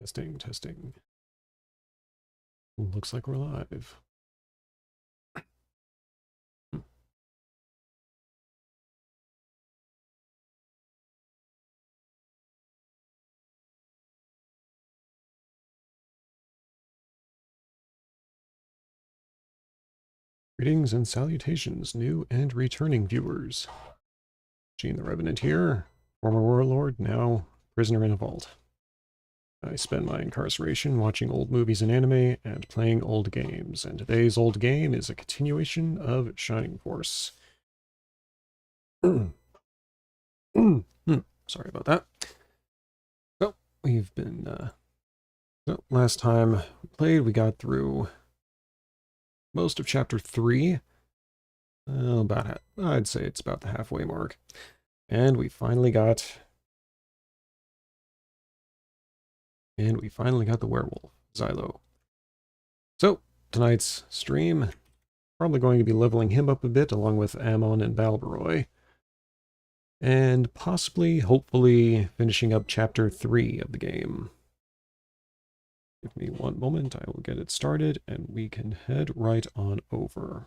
Testing, testing. Looks like we're live. Greetings and salutations, new and returning viewers. Gene the Revenant here, former warlord, now prisoner in a vault. I spend my incarceration watching old movies and anime and playing old games, and today's old game is a continuation of Shining Force. Sorry about that. So, we've been, last time we played, we got through most of Chapter 3. I'd say it's about the halfway mark. And we finally got the werewolf, Xylo. So, tonight's stream, probably going to be leveling him up a bit, along with Ammon and Balbaroy. And possibly, hopefully, finishing up Chapter 3 of the game. Give me one moment, I will get it started, and we can head right on over.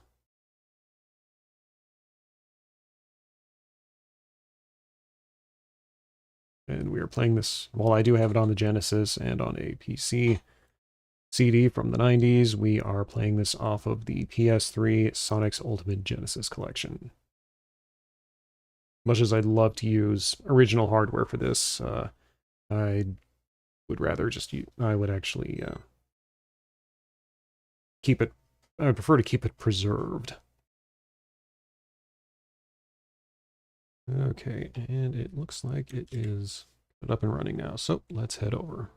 And we are playing this, while I do have it on the Genesis and on a PC CD from the 90s, we are playing this off of the PS3 Sonic's Ultimate Genesis Collection. Much as I'd love to use original hardware for this, I would rather just use, I would actually keep it, I would prefer to keep it preserved. Okay, and it looks like it is up and running now, so let's head over.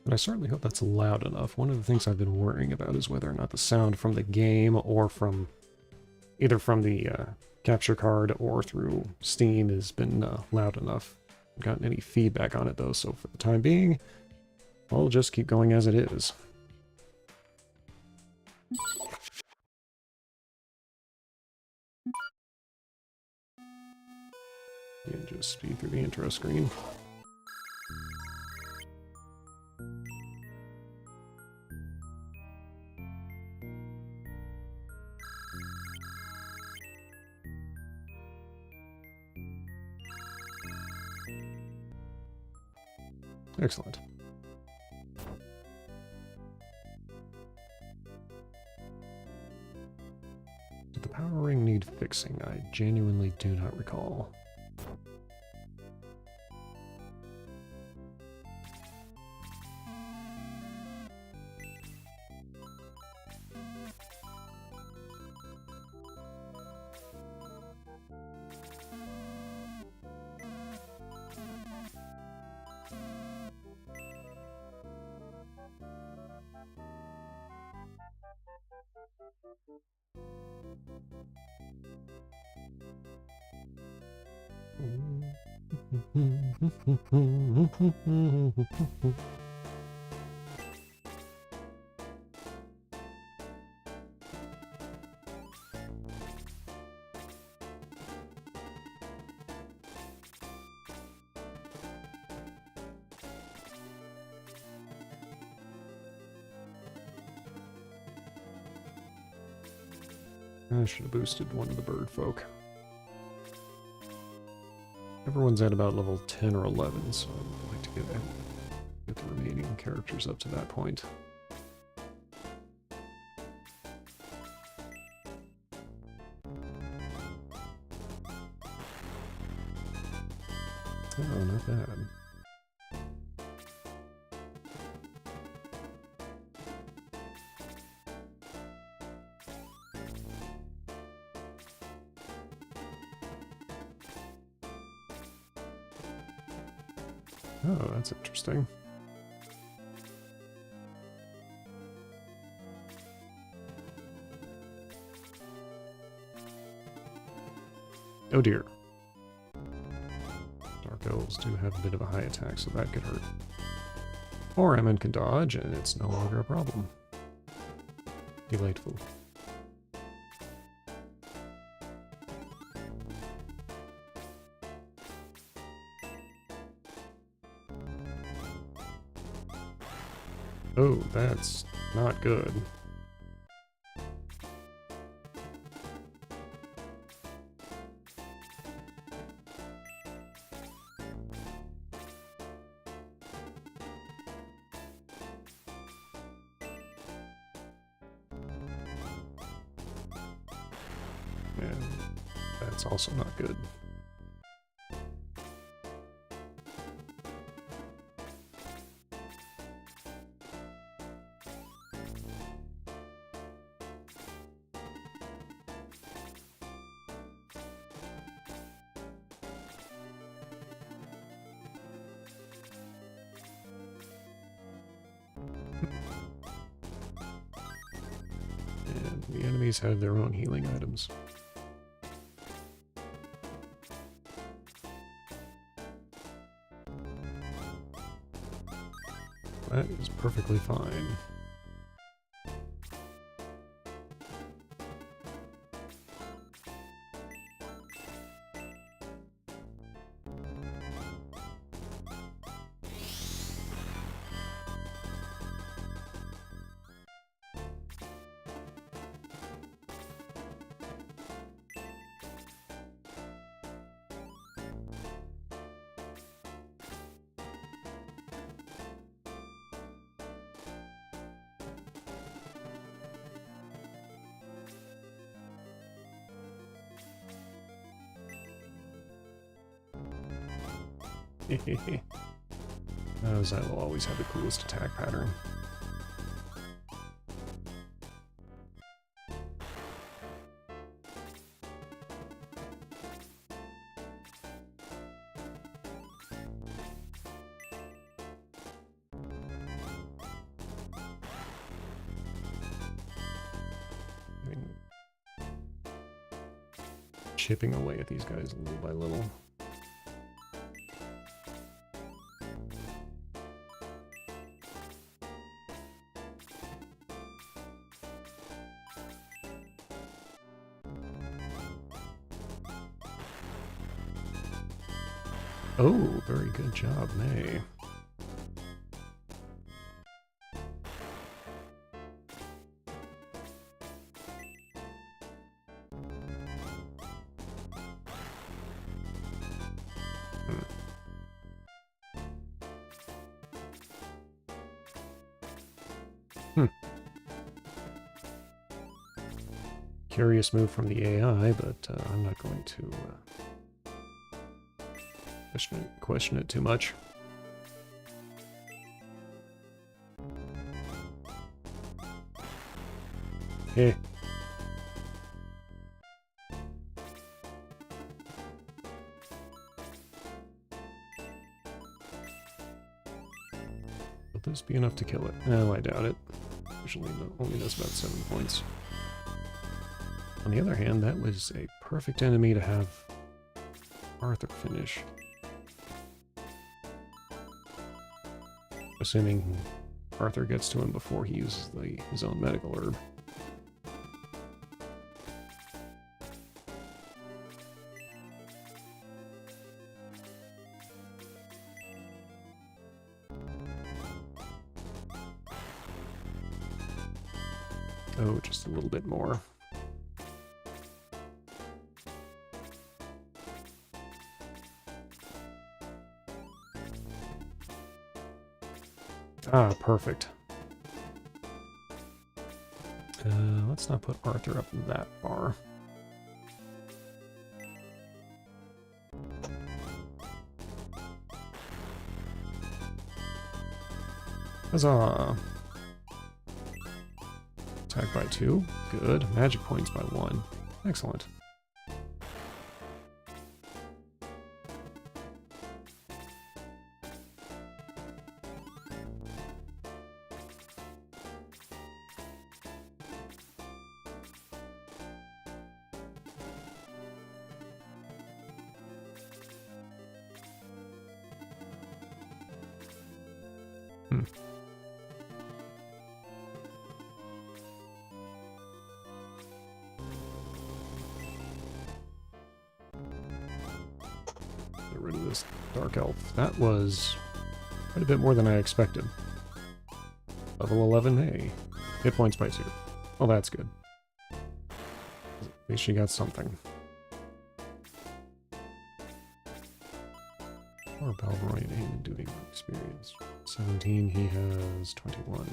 And I certainly hope that's loud enough. One of the things I've been worrying about is whether or not the sound from the game or from either from the capture card or through Steam has been loud enough. I haven't gotten any feedback on it though, so for the time being, I'll just keep going as it is. And just speed through the intro screen. Excellent. Did the power ring need fixing? I genuinely do not recall. I should have boosted one of the bird folk. Everyone's at about level 10 or 11, so I'd like to get the remaining characters up to that point. Oh, not bad. Oh, that's interesting. Oh dear. Dark elves do have a bit of a high attack, so that could hurt. Or Ammon can dodge, and it's no longer a problem. Delightful. Oh, that's not good. And that's also not good. And the enemies have their own healing items. That is perfectly fine. Xylo will always have the coolest attack pattern. Chipping away at these guys little by little. Oh, very good job, May. Curious move from the AI, but I'm not going to question it too much. Hey. Will this be enough to kill it? No, I doubt it. Usually only does about 7 points. On the other hand, that was a perfect enemy to have Arthur finish. Assuming Arthur gets to him before he uses his own medical herb. Oh, just a little bit more. Ah, perfect. Let's not put Arthur up that far. Huzzah! Attack by 2. Good. Magic points by 1. Excellent. Get rid of this Dark Elf. That was quite a bit more than I expected. Level 11, hey. Hit points by 2. Well, that's good. At least she got something. Or Balroy in doing experience. 17, he has 21.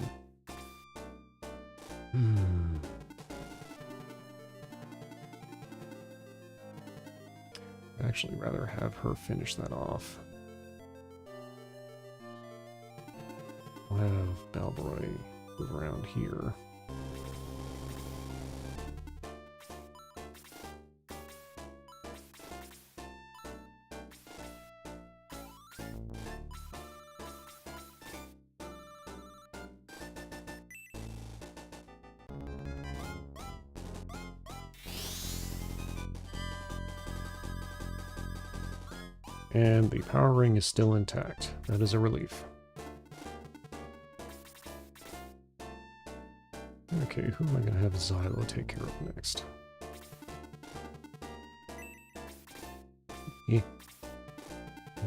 I'd actually rather have her finish that off. I'll have Balroy move around here. And the power ring is still intact. That is a relief. Okay, who am I going to have Xylo take care of next? Yeah.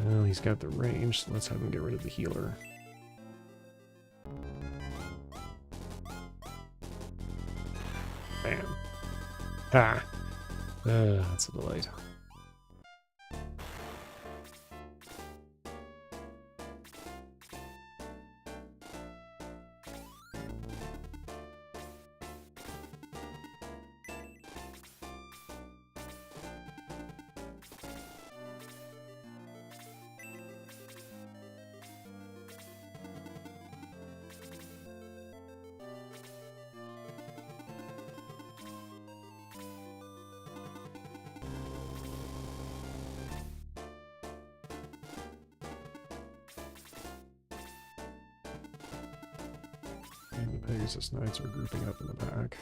Well, he's got the range, so let's have him get rid of the healer. Bam. Ha! That's a delight. And the Pegasus Knights are grouping up in the back.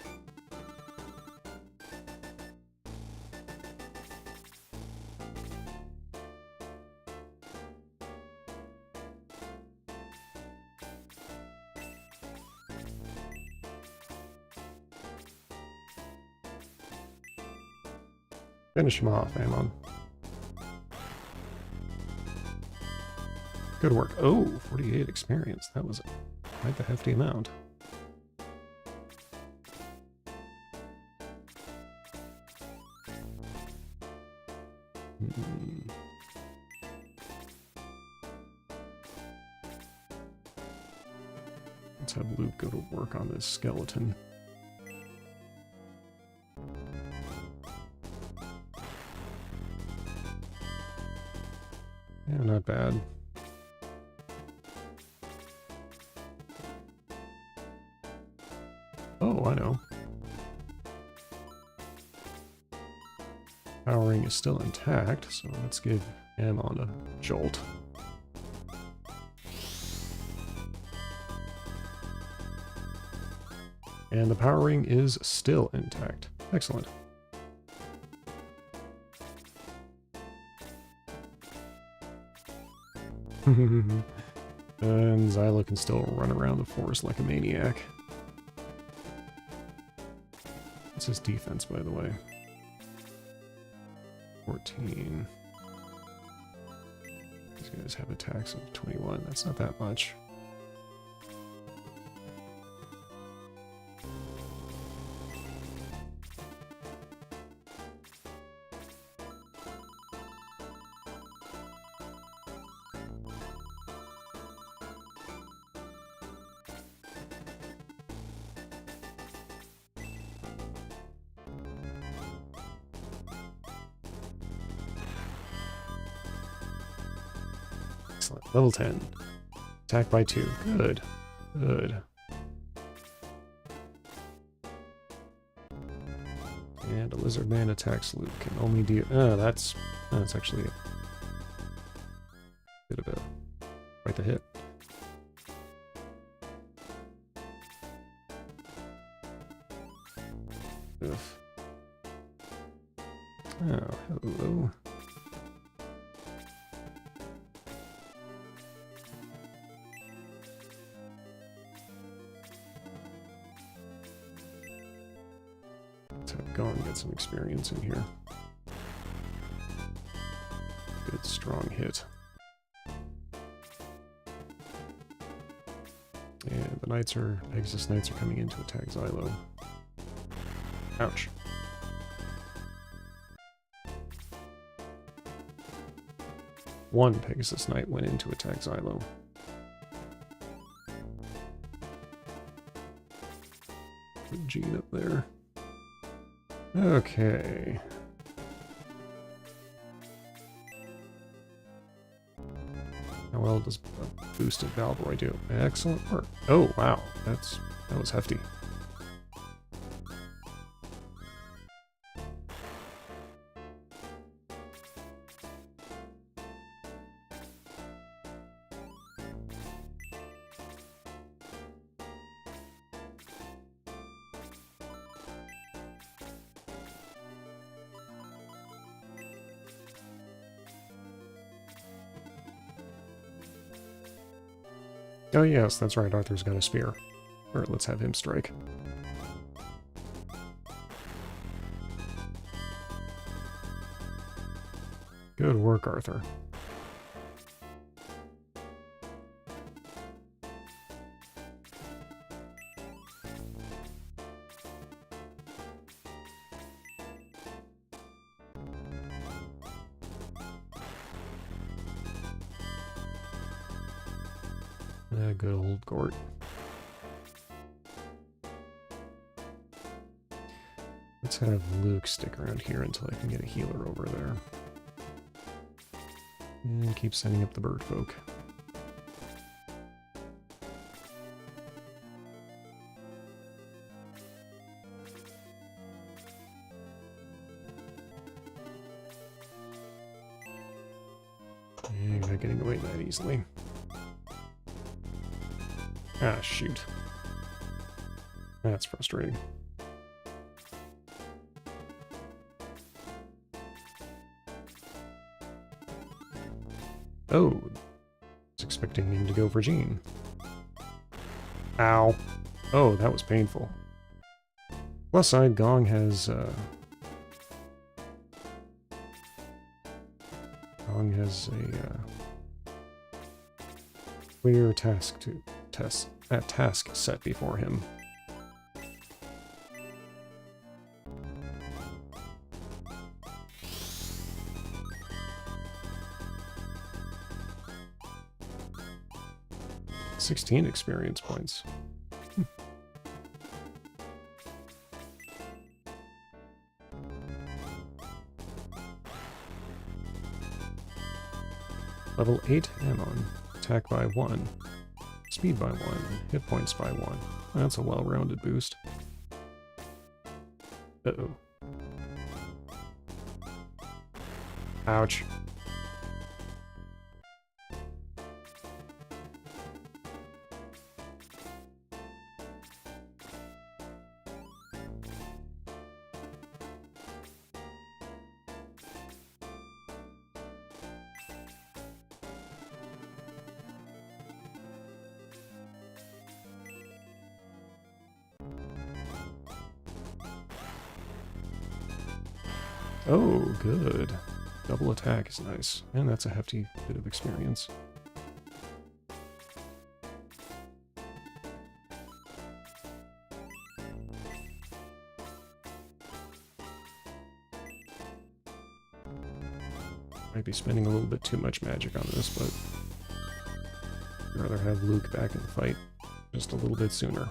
Finish him off, Ammon. Good work. Oh, 48 experience. That was quite the hefty amount. Let's have Luke go to work on this skeleton. Yeah, not bad. Oh, I know. Powering is still intact, so let's give Ammon a jolt. And the powering is still intact. Excellent. And Xylo can still run around the forest like a maniac. What's his defense, by the way? 14. These guys have attacks of 21. That's not that much. Excellent. Level 10. Attack by 2. Good. Good. And a lizard man attacks Luke. Can only deal... that's actually a bit of a... quite the hit. Oof. Oh, hello. Let's have go and get some experience in here. Good, strong hit. And the Pegasus Knights are coming in to attack Xylo. Ouch. One Pegasus Knight went in to attack Xylo. Put Gene up there. Okay. How well does a boosted Valbroy do? Excellent work. Oh, wow. That was hefty. Oh yes, that's right, Arthur's got a spear. Alright, let's have him strike. Good work, Arthur. Good old Gort. Let's have Luke stick around here until I can get a healer over there. And keep sending up the bird folk. Yeah, you're not getting away that easily. Ah, shoot. That's frustrating. Oh, I was expecting him to go for Gene. Ow. Oh, that was painful. Plus side, Gong has a clear task set before him. "16 experience points. Level 8 Ammon. Attack by 1. Speed by 1. Hit points by 1. That's a well-rounded boost. Uh-oh. Ouch. Oh, good. Double attack is nice. And that's a hefty bit of experience. Might be spending a little bit too much magic on this, but I'd rather have Luke back in the fight just a little bit sooner.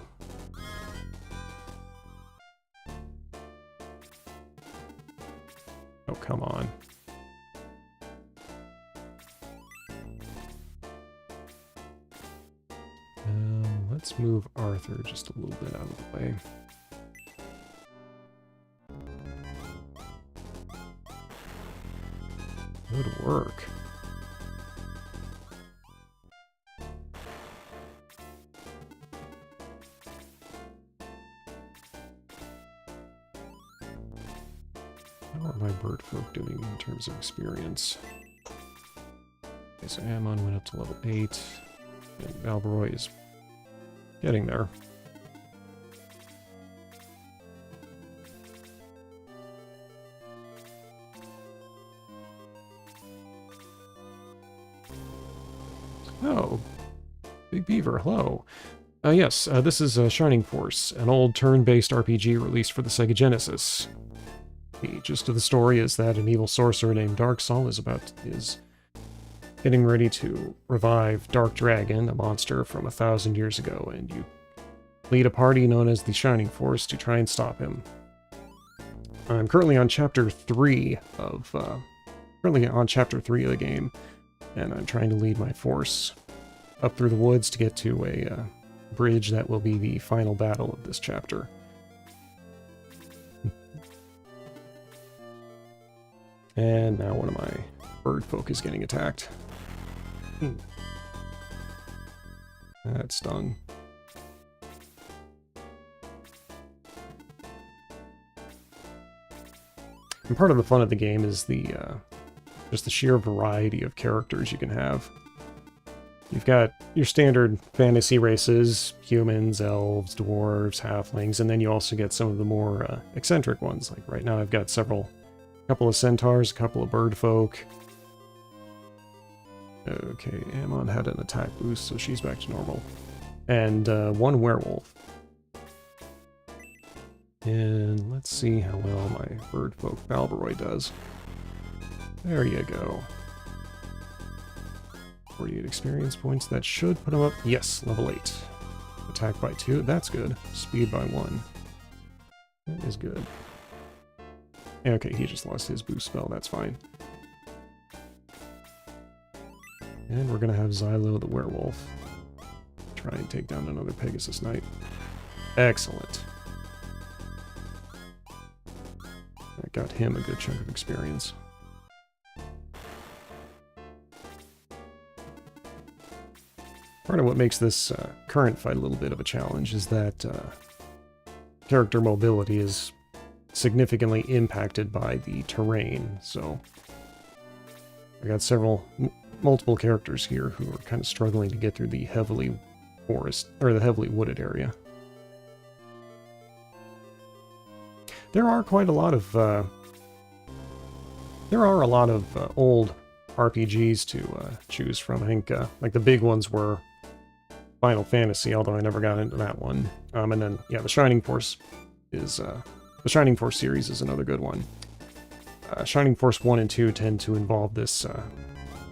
Oh, come on. Let's move Arthur just a little bit out of the way. Good work. How are my bird folk doing in terms of experience? Okay, so Ammon went up to level 8, and Valbroy is getting there. Oh, Big Beaver, hello. Yes, this is Shining Force, an old turn-based RPG released for the Sega Genesis. The gist of the story is that an evil sorcerer named Darksol is getting ready to revive Dark Dragon, a monster from 1,000 years ago, and you lead a party known as the Shining Force to try and stop him. I'm currently on chapter 3 of the game, and I'm trying to lead my force up through the woods to get to a bridge that will be the final battle of this chapter. And now one of my bird folk is getting attacked. That stung. And part of the fun of the game is just the sheer variety of characters you can have. You've got your standard fantasy races, humans, elves, dwarves, halflings, and then you also get some of the more eccentric ones. Like right now I've got a couple of centaurs, a couple of bird folk. Okay, Ammon had an attack boost, so she's back to normal. And one werewolf. And let's see how well my bird folk Balbaroi does. There you go. 48 experience points. That should put him up. Yes, level 8. Attack by 2. That's good. Speed by 1. That is good. Okay, he just lost his boost spell. That's fine. And we're going to have Xylo the werewolf try and take down another Pegasus Knight. Excellent. That got him a good chunk of experience. Part of what makes this current fight a little bit of a challenge is that character mobility is significantly impacted by the terrain, so I got multiple characters here who are kind of struggling to get through the heavily wooded area. There are a lot of old RPGs to choose from. I think like the big ones were Final Fantasy, although I never got into that one. And then yeah, the Shining Force series is another good one. Shining Force 1 and 2 tend to involve this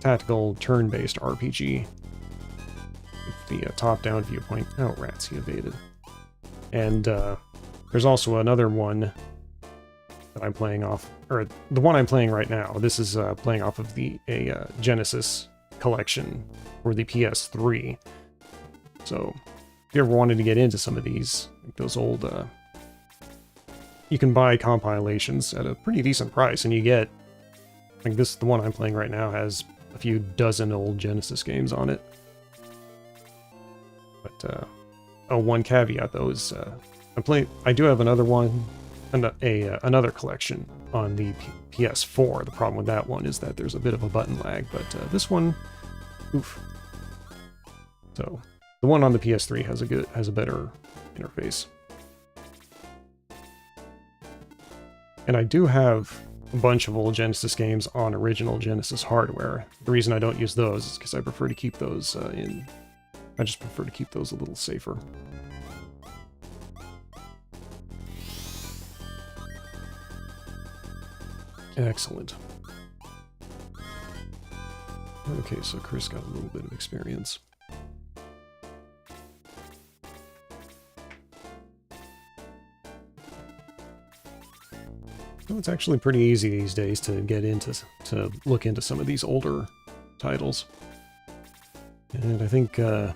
tactical turn-based RPG with the top-down viewpoint. Oh, rats, he evaded. And there's also another one that I'm playing off, or the one I'm playing right now. This is playing off of a Genesis collection for the PS3. So if you ever wanted to get into some of these, like those old, you can buy compilations at a pretty decent price, and you get, like the one I'm playing right now has a few dozen old Genesis games on it. But one caveat though is I do have another one, another collection on the PS4. The problem with that one is that there's a bit of a button lag, but this one, oof. So the one on the PS3 has a better interface. And I do have a bunch of old Genesis games on original Genesis hardware. The reason I don't use those is because I prefer to keep those I just prefer to keep those a little safer. Excellent. Okay, so Chris got a little bit of experience. So it's actually pretty easy these days to look into some of these older titles. And I think the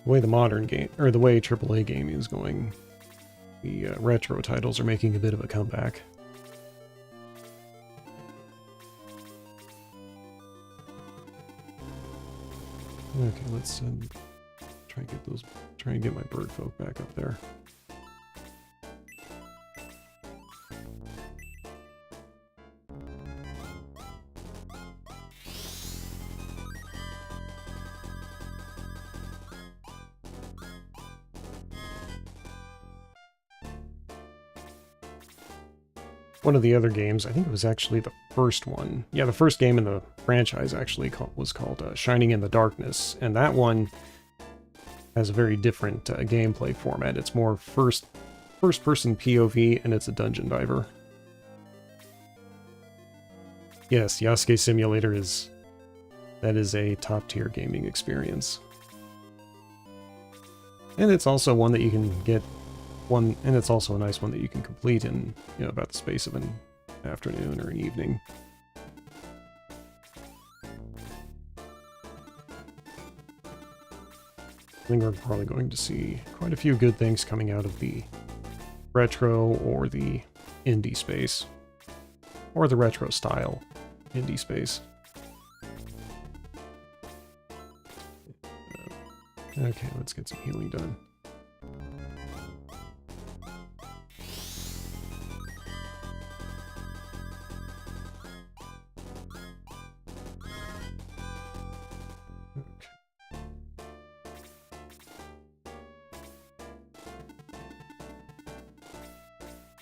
way the modern game, or the way AAA gaming is going, the retro titles are making a bit of a comeback. Okay, let's try and get my bird folk back up there. One of the other games, I think it was actually the first one. Yeah, the first game in the franchise actually was called Shining in the Darkness. And that one, has a very different gameplay format. It's more first-person POV, and it's a dungeon diver. Yes, Yasuke Simulator is a top-tier gaming experience. And it's also one that you can get and it's also a nice one that you can complete in, about the space of an afternoon or an evening. I think we're probably going to see quite a few good things coming out of the retro or the indie space. Or the retro style indie space. Okay, let's get some healing done.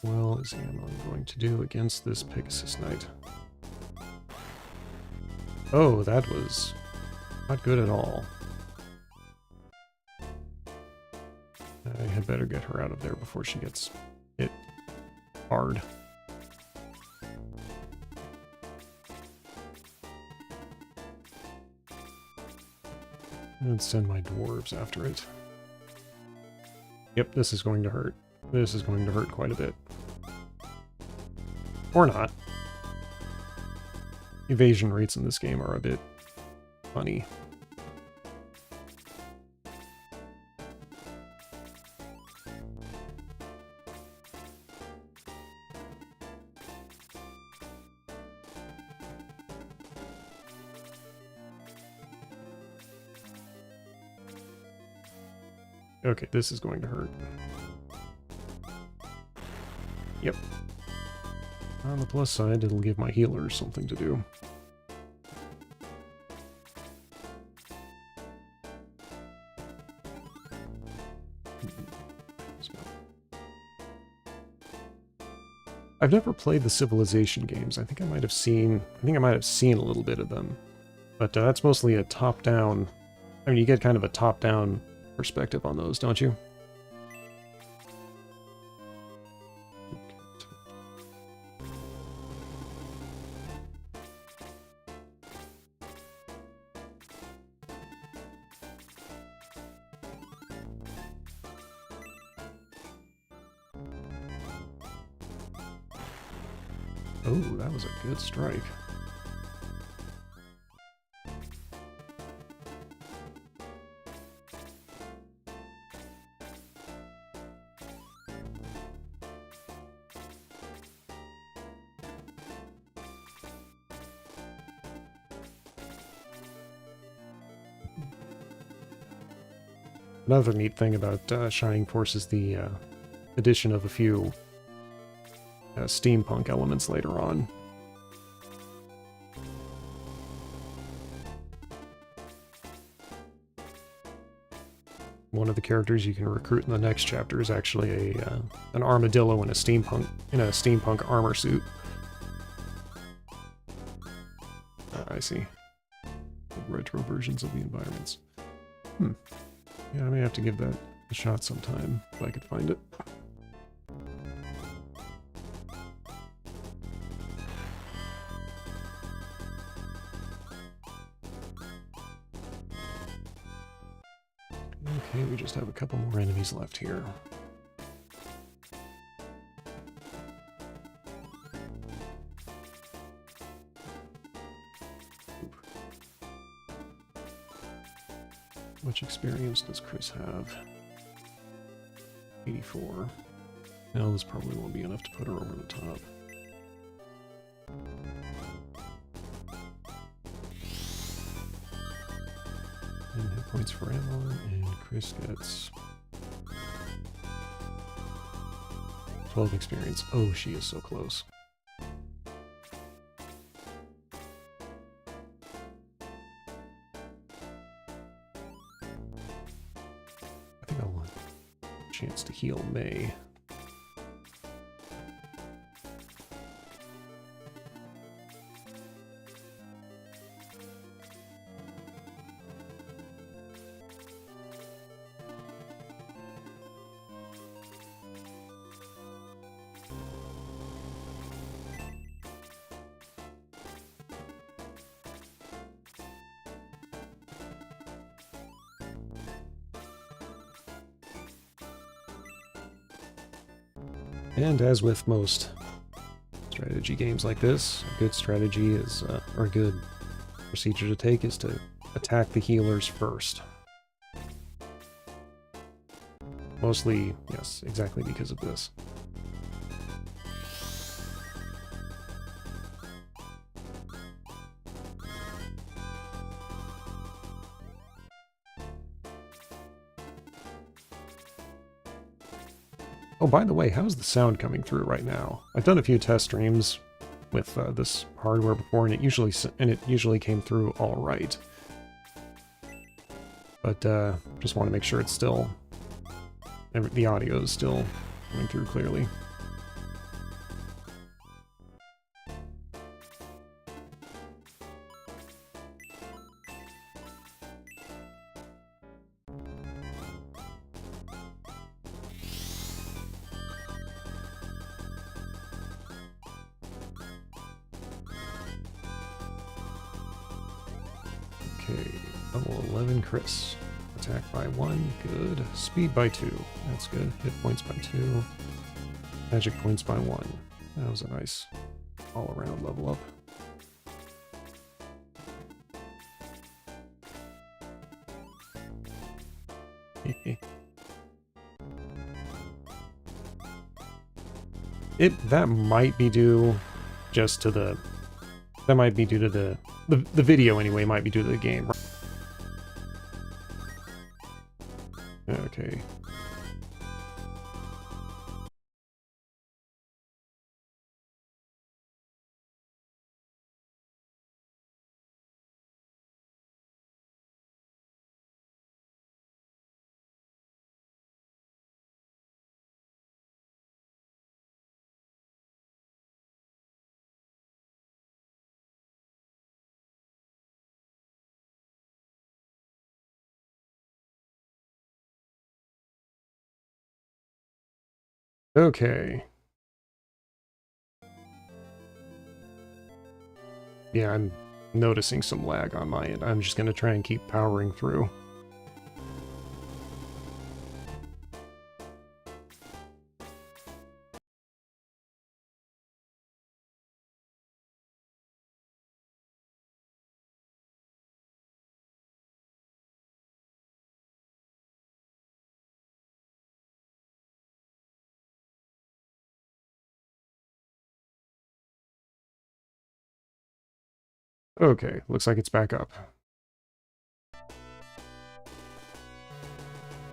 Well, is Ammon going to do against this Pegasus Knight? Oh, that was not good at all. I had better get her out of there before she gets hit hard. And send my dwarves after it. Yep, this is going to hurt. This is going to hurt quite a bit. Or not. Evasion rates in this game are a bit funny. Okay, this is going to hurt. Yep. On the plus side, it'll give my healers something to do. I've never played the Civilization games. I think I might have seen a little bit of them. But that's mostly a top-down. I mean, you get kind of a top-down perspective on those, don't you? Oh, that was a good strike. Another neat thing about Shining Force is the addition of a few steampunk elements later on. One of the characters you can recruit in the next chapter is actually an armadillo in a steampunk armor suit. I see. Retro versions of the environments. Yeah, I may have to give that a shot sometime if I could find it. Okay, we just have a couple more enemies left here. How much experience does Chris have? 84. No, this probably won't be enough to put her over the top. And hit points for Ammon, and Chris gets 12 experience. Oh, she is so close. I think I want a chance to heal May. And as with most strategy games like this, a good strategy is, or a good procedure to take is to attack the healers first. Mostly, yes, exactly because of this. Oh, by the way, how's the sound coming through right now? I've done a few test streams with this hardware before, and it usually came through all right. But just want to make sure it's still, the audio is still coming through clearly. Okay, level 11 Chris. Attack by 1, good. Speed by 2, that's good. Hit points by 2. Magic points by 1. That was a nice all-around level up. That might be due just to the... That might be due to the video anyway, might be due to the game. Okay. Okay. Yeah, I'm noticing some lag on my end. I'm just gonna try and keep powering through. Okay, looks like it's back up.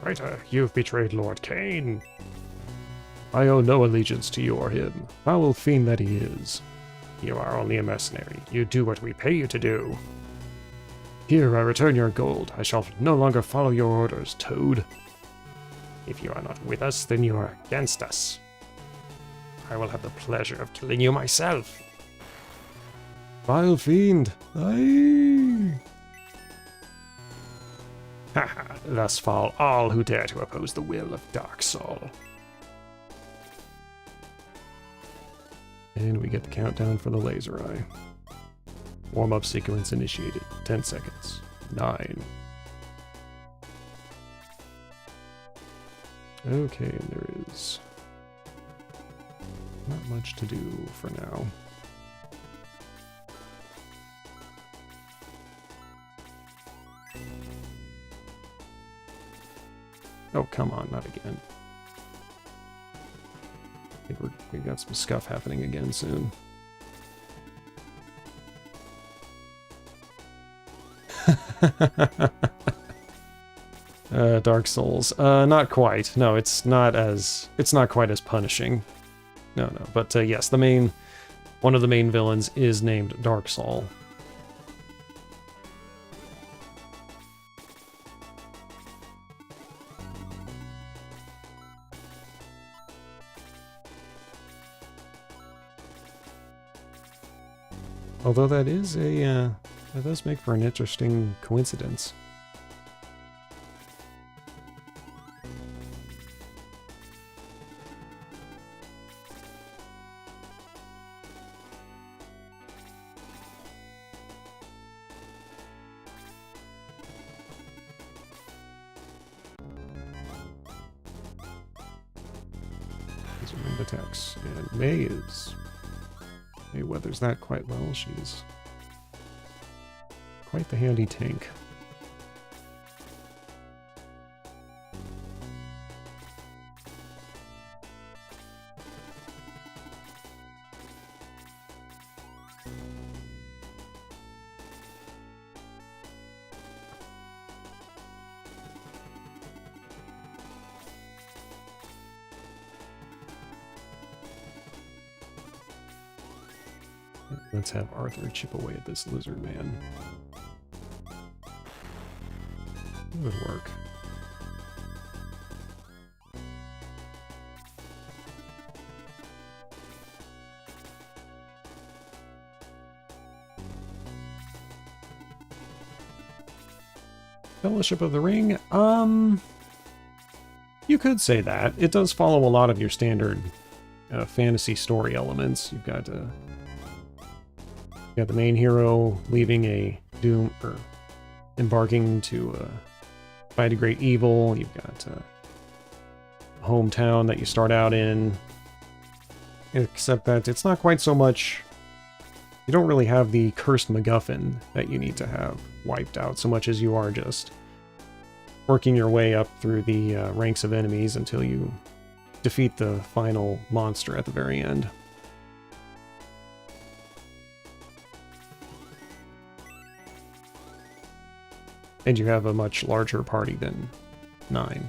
Traitor, you've betrayed Lord Cain. I owe no allegiance to you or him, foul fiend that he is. You are only a mercenary. You do what we pay you to do. Here, I return your gold. I shall no longer follow your orders, Toad. If you are not with us, then you are against us. I will have the pleasure of killing you myself. Vile fiend! Aye! Haha, thus fall all who dare to oppose the will of Dark Soul. And we get the countdown for the laser eye. Warm-up sequence initiated. 10 seconds. 9. Okay, there is not much to do for now. Oh, come on, not again. I think we got some scuff happening again soon. Dark Souls. Not quite. No, it's not quite as punishing. No, but yes, one of the main villains is named Dark Soul. Although that does make for an interesting coincidence. These are attacks. And May weathers that quite well. She's quite the handy tank. Let's have Arthur chip away at this lizard man. Good work. Fellowship of the Ring? You could say that. It does follow a lot of your standard fantasy story elements. You've got the main hero leaving a doom, or embarking to fight a great evil. You've got a hometown that you start out in, except that it's not quite so much. You don't really have the cursed MacGuffin that you need to have wiped out so much as you are just working your way up through the ranks of enemies until you defeat the final monster at the very end. And you have a much larger party than 9.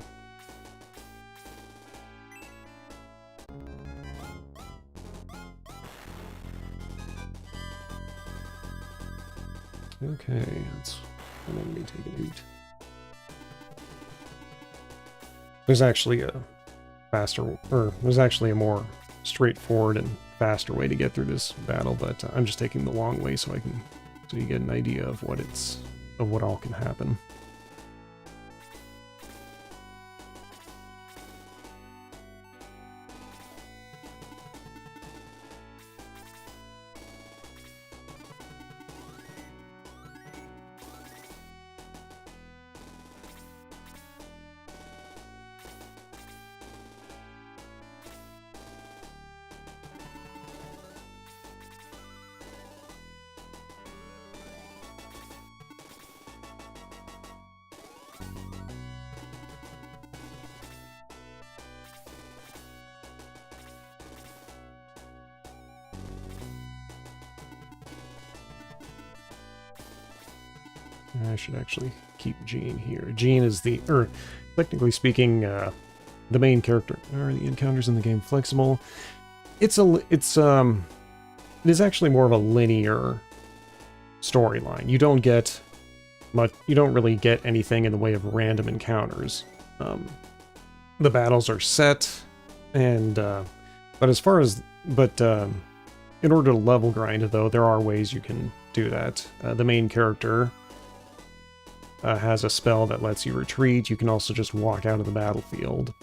Okay, let's let me take a loot. There's actually a faster, or there's actually a more straightforward and faster way to get through this battle, but I'm just taking the long way so you get an idea of what all can happen. I should actually keep Jean here. Jean is technically speaking, the main character. Are the encounters in the game flexible? It is actually more of a linear storyline. You don't really get anything in the way of random encounters. The battles are set, and in order to level grind, though, there are ways you can do that. The main character has a spell that lets you retreat. You can also just walk out of the battlefield,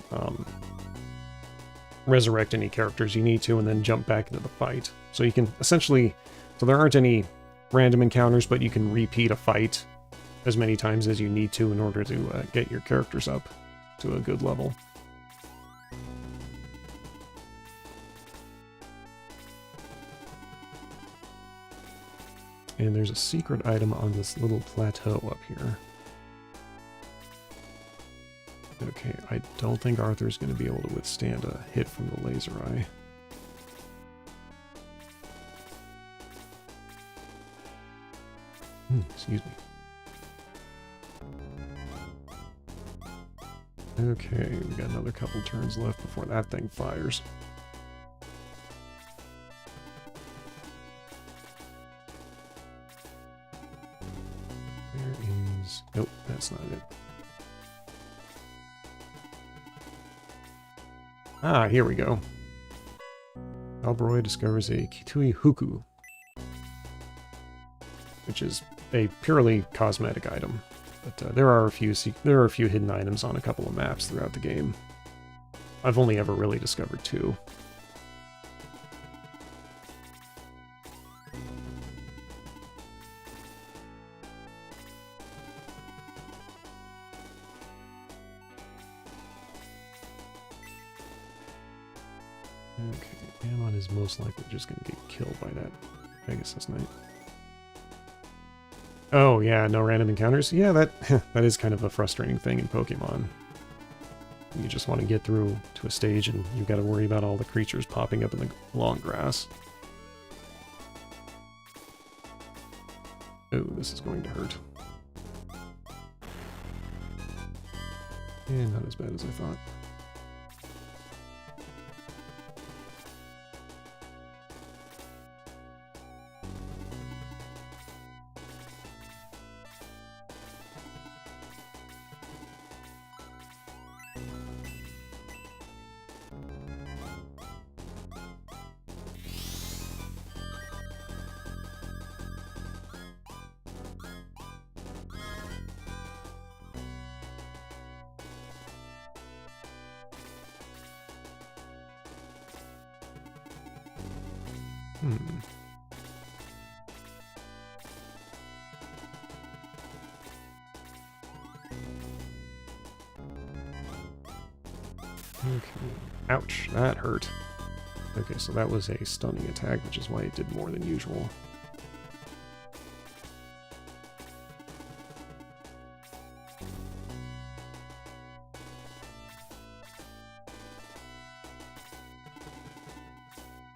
resurrect any characters you need to, and then jump back into the fight. So you can essentially, there aren't any random encounters, but you can repeat a fight as many times as you need to in order to get your characters up to a good level. And there's a secret item on this little plateau up here. Okay, I don't think Arthur's going to be able to withstand a hit from the laser eye. Excuse me. Okay, we got another couple turns left before that thing fires. Where is... Nope, that's not it. Ah, here we go. Alberoy discovers a Kitui Huku, which is a purely cosmetic item. But there are a few hidden items on a couple of maps throughout the game. I've only ever really discovered 2. Okay, Ammon is most likely just going to get killed by that Pegasus Knight. Oh yeah, no random encounters? Yeah, that that is kind of a frustrating thing in Pokemon. You just want to get through to a stage and you've got to worry about all the creatures popping up in the long grass. Oh, this is going to hurt. And not as bad as I thought. Okay. Ouch, that hurt. Okay, so that was a stunning attack, which is why it did more than usual.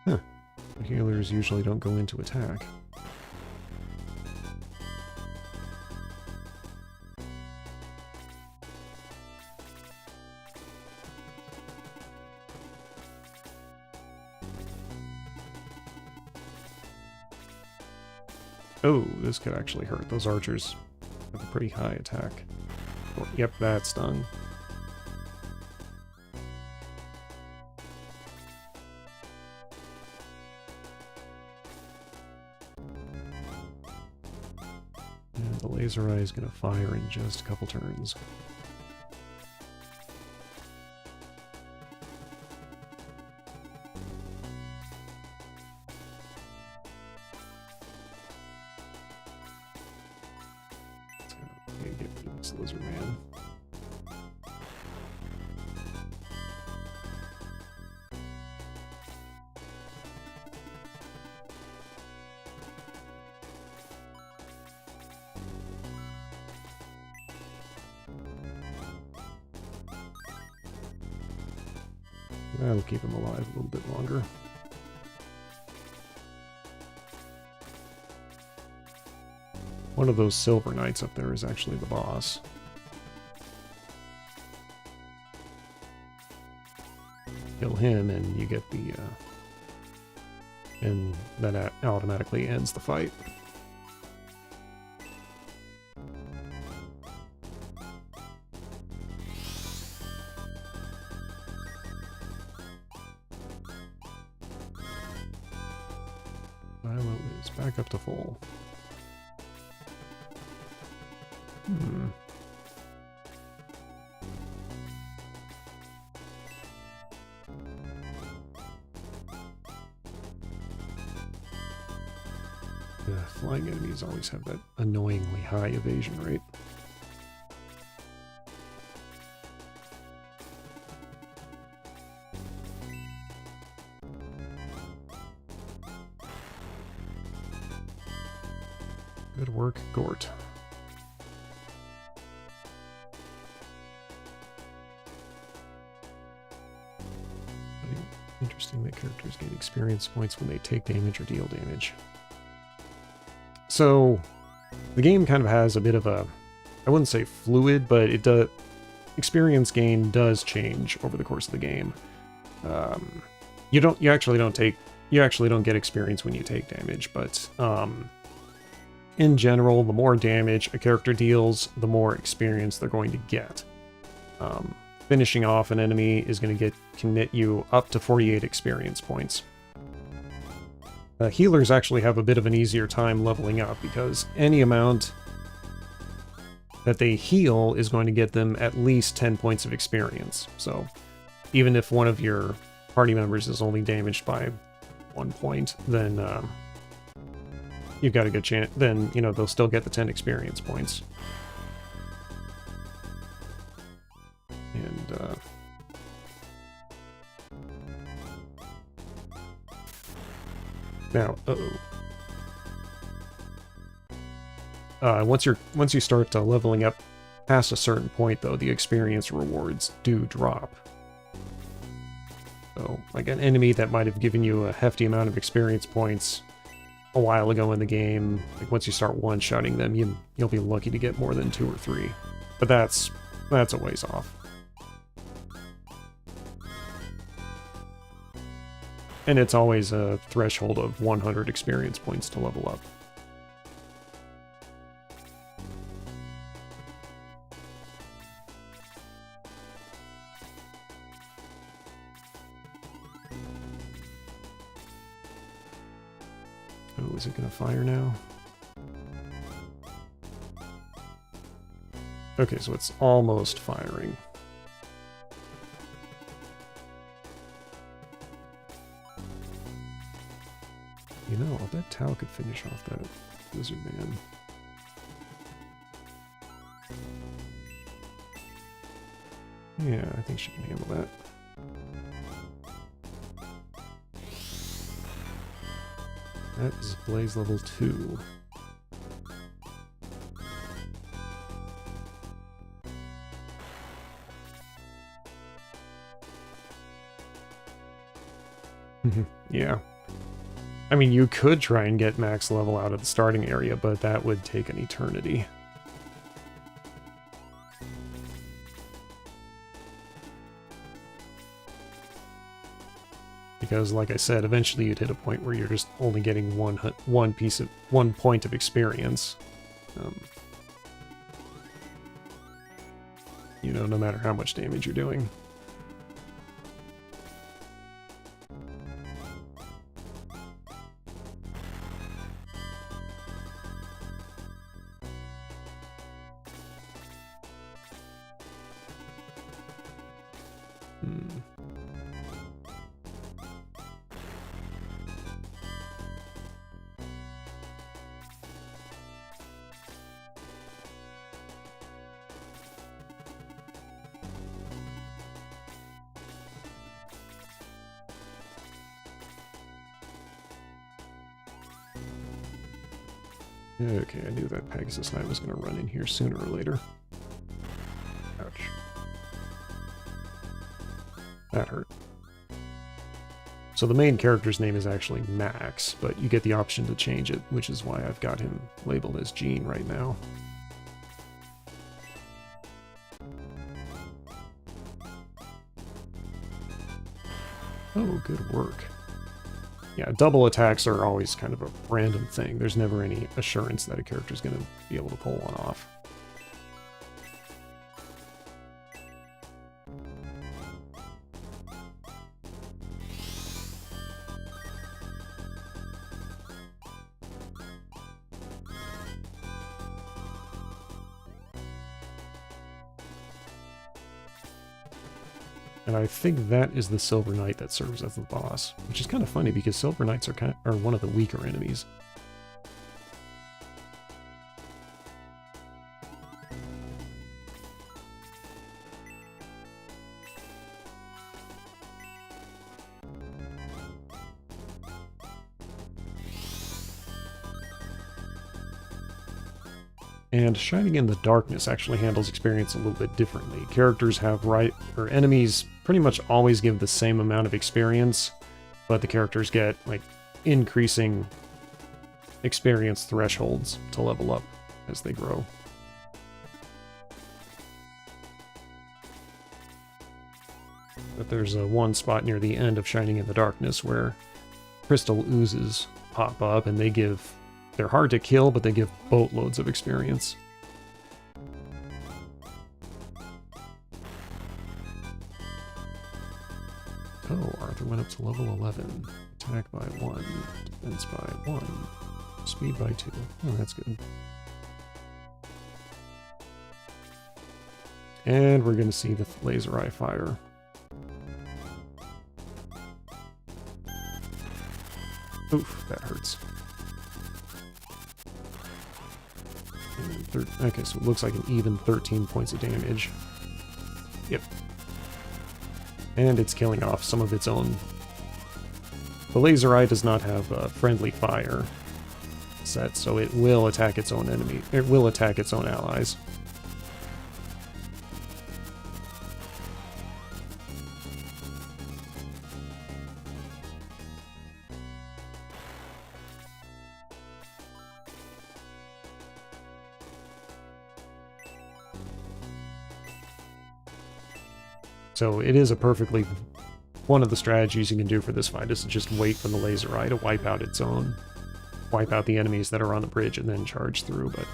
Huh. Healers usually don't go into attack. Oh, this could actually hurt. Those archers have a pretty high attack. Oh, yep, that stung. And the laser eye is going to fire in just a couple turns. Lizard man. That'll keep him alive a little bit longer. One of those silver knights up there is actually the boss. Kill him and you get the, and that automatically ends the fight. Violet is back up to full. Flying enemies always have that annoyingly high evasion rate. Good work, Gort. Interesting that characters gain experience points when they take damage or deal damage. So, the game kind of has a bit of a, I wouldn't say fluid, but it does, experience gain does change over the course of the game. You actually don't get experience when you take damage, but in general, the more damage a character deals, the more experience they're going to get. Finishing off an enemy is going to can knit you up to 48 experience points. Healers actually have a bit of an easier time leveling up because any amount that they heal is going to get them at least 10 points of experience. So even if one of your party members is only damaged by 1 point, then you've got a good chance. Then, you know, they'll still get the 10 experience points. And Now, once you start leveling up past a certain point, though, the experience rewards do drop. So, like an enemy that might have given you a hefty amount of experience points a while ago in the game, like once you start one-shotting them, you'll be lucky to get more than 2 or 3. But that's a ways off. And it's always a threshold of 100 experience points to level up. Oh, is it gonna fire now? Okay, so it's almost firing. You know, I bet Tau could finish off that lizard man. Yeah, I think she can handle that. That is Blaze level 2. Yeah. I mean, you could try and get max level out of the starting area, but that would take an eternity. Because, like I said, eventually you'd hit a point where you're just only getting one point of experience. You know, no matter how much damage you're doing. Okay, I knew that Pegasus Knight was going to run in here sooner or later. Ouch. That hurt. So the main character's name is actually Max, but you get the option to change it, which is why I've got him labeled as Gene right now. Oh, good work. Yeah, double attacks are always kind of a random thing. There's never any assurance that a character's going to be able to pull one off. And I think that is the Silver Knight that serves as the boss, which is kind of funny because Silver Knights are one of the weaker enemies. And Shining in the Darkness actually handles experience a little bit differently. Characters have enemies pretty much always give the same amount of experience, but the characters get, like, increasing experience thresholds to level up as they grow. But there's one spot near the end of Shining in the Darkness where crystal oozes pop up, and they're hard to kill, but they give boatloads of experience. Oh, Arthur went up to level 11. Attack by 1, defense by 1, speed by 2. Oh, that's good. And we're going to see the laser eye fire. Oof, that hurts. Okay, so it looks like an even 13 points of damage. Yep. And it's killing off some of its own The laser eye does not have a friendly fire set, so it will attack its own enemy. It will attack its own allies. So it is a perfectly... One of the strategies you can do for this fight is to just wait for the laser eye to wipe out its own... Wipe out the enemies that are on the bridge and then charge through, but...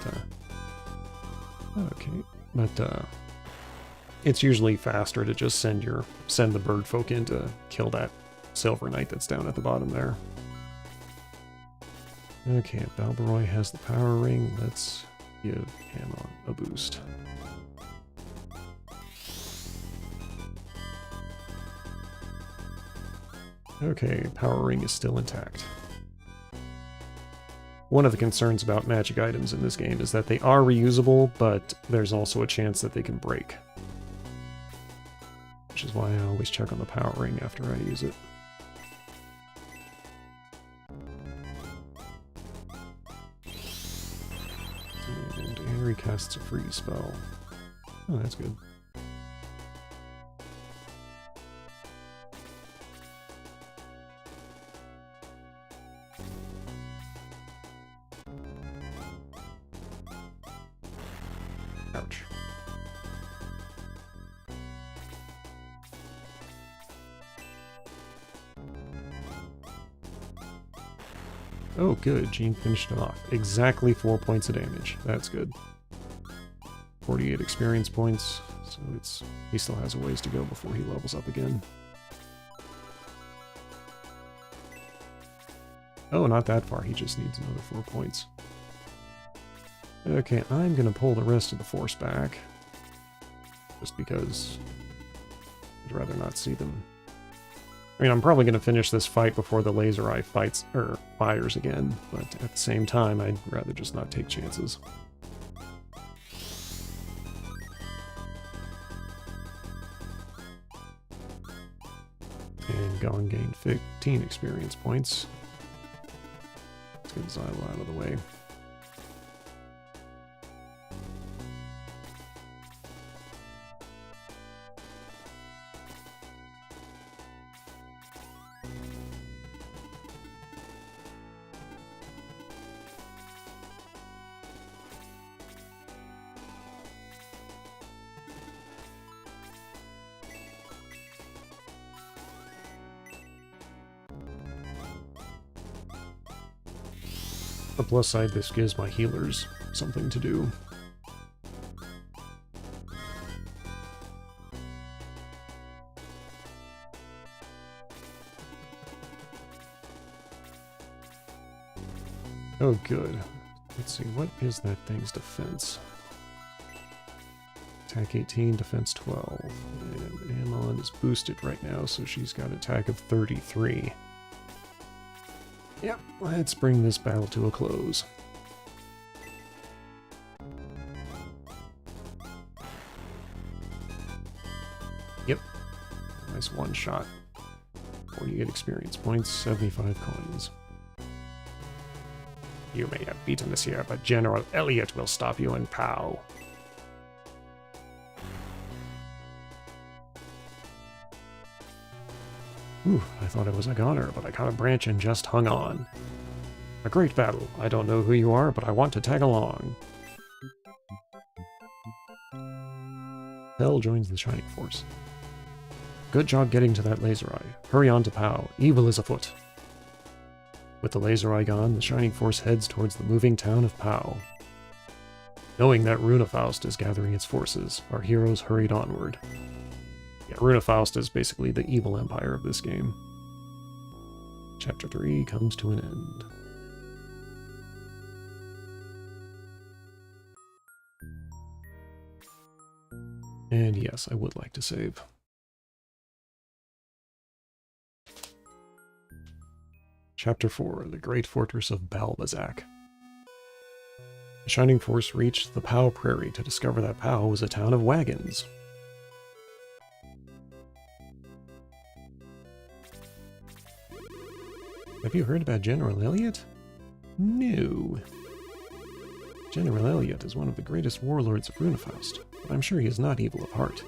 okay, but it's usually faster to just send the bird folk in to kill that Silver Knight that's down at the bottom there. Okay, Balbaroi has the power ring. Let's give Hamon a boost. Okay, power ring is still intact. One of the concerns about magic items in this game is that they are reusable, but there's also a chance that they can break. Which is why I always check on the power ring after I use it. And Henry casts a freeze spell. Oh, that's good. Ouch. Oh, good. Jean finished it off. Exactly 4 points of damage. That's good. 48 experience points, so he still has a ways to go before he levels up again. Oh, not that far. He just needs another 4 points. Okay, I'm gonna pull the rest of the force back. Just because I'd rather not see them. I mean, I'm probably gonna finish this fight before the laser eye fires again, but at the same time, I'd rather just not take chances. And Gong gained 15 experience points. Let's get Xylo out of the way. The plus side, this gives my healers something to do. Oh, good. Let's see, what is that thing's defense? Attack 18, defense 12. And Amon is boosted right now, so she's got attack of 33. Yep, let's bring this battle to a close. Yep, nice one shot. 48 experience points, 75 coins. You may have beaten us here, but General Elliot will stop you in POW. Ooh, I thought it was a goner, but I caught a branch and just hung on. A great battle. I don't know who you are, but I want to tag along. Hell joins the Shining Force. Good job getting to that laser eye. Hurry on to POW. Evil is afoot. With the laser eye gone, the Shining Force heads towards the moving town of POW. Knowing that Runefaust is gathering its forces, our heroes hurried onward. Yeah, Runefaust is basically the evil empire of this game. Chapter 3 comes to an end. And yes, I would like to save. Chapter 4, the Great Fortress of Balbazak. The Shining Force reached the POW Prairie to discover that POW was a town of wagons. Have you heard about General Elliot? No. General Elliot is one of the greatest warlords of Runefaust, but I'm sure he is not evil of heart.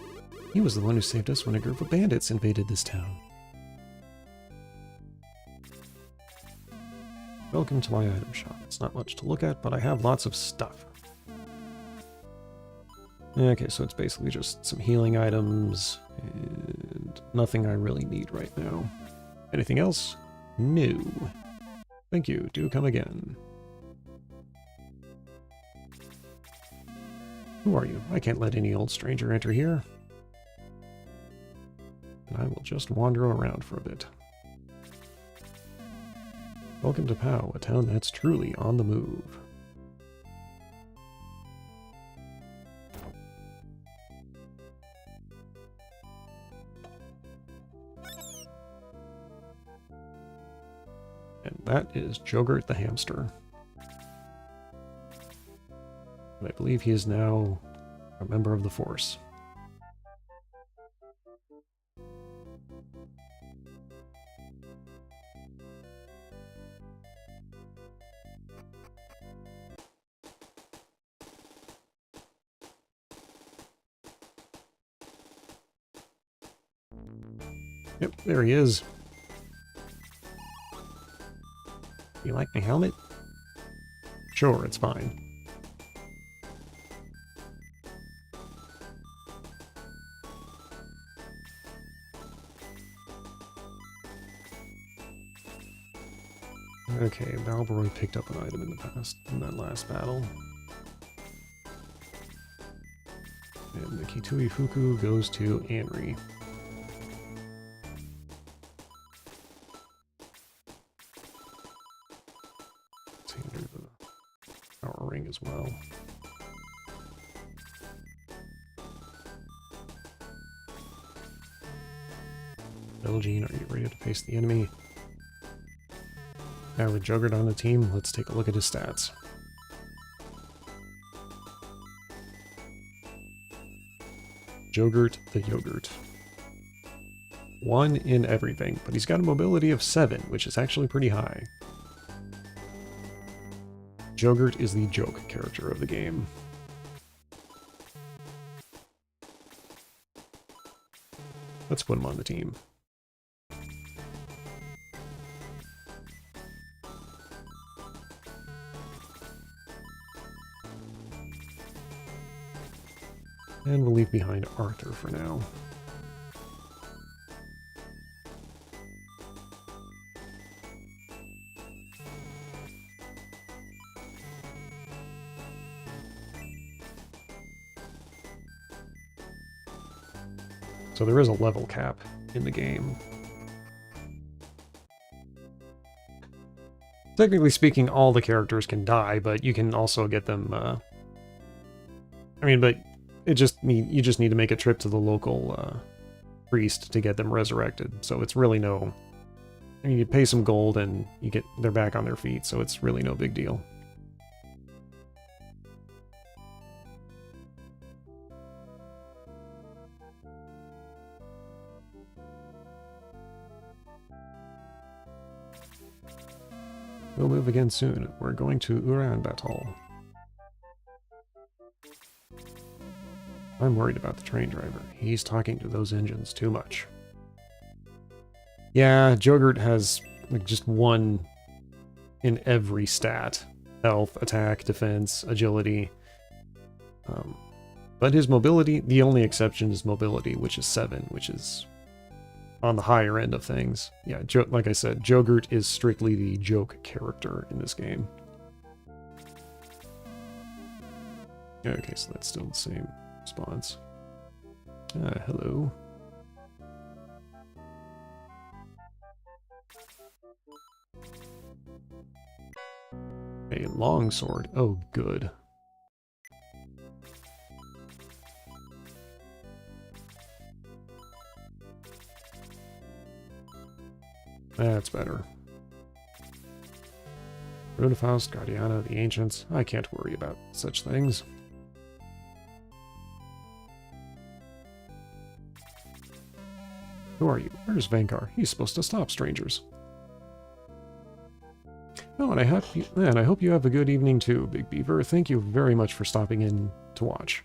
He was the one who saved us when a group of bandits invaded this town. Welcome to my item shop. It's not much to look at, but I have lots of stuff. Okay, so it's basically just some healing items, and nothing I really need right now. Anything else? No. Thank you. Do come again. Who are you? I can't let any old stranger enter here. And I will just wander around for a bit. Welcome to Pau, a town that's truly on the move. And that is Jogurt the hamster. And I believe he is now a member of the Force. Yep, there he is. You like my helmet? Sure, it's fine. Okay, Balborough picked up an item in that last battle. And the Kitui Fuku goes to Anri. Let's handle the power ring as well. Belgene, are you ready to face the enemy? Now with Jogurt on the team, let's take a look at his stats. Jogurt the Yogurt. 1 in everything, but he's got a mobility of 7, which is actually pretty high. Jogurt is the joke character of the game. Let's put him on the team. And we'll leave behind Arthur for now. So there is a level cap in the game. Technically speaking, all the characters can die, but you can also get them, but you just need to make a trip to the local priest to get them resurrected. So it's really no... you pay some gold and they're back on their feet, so it's really no big deal. We'll move again soon. We're going to Ulaanbaatar. I'm worried about the train driver. He's talking to those engines too much. Yeah, Jogurt has like just 1 in every stat. Health, attack, defense, agility. But his mobility, the only exception is mobility, which is 7, which is on the higher end of things. Yeah, like I said, Jogurt is strictly the joke character in this game. Okay, so that's still the same response. Hello. A longsword. Oh, good. That's better. Runefaust, Guardiana, the Ancients. I can't worry about such things. Who are you? Where's Vankar? He's supposed to stop strangers. Oh, and I hope you have a good evening too, Big Beaver. Thank you very much for stopping in to watch.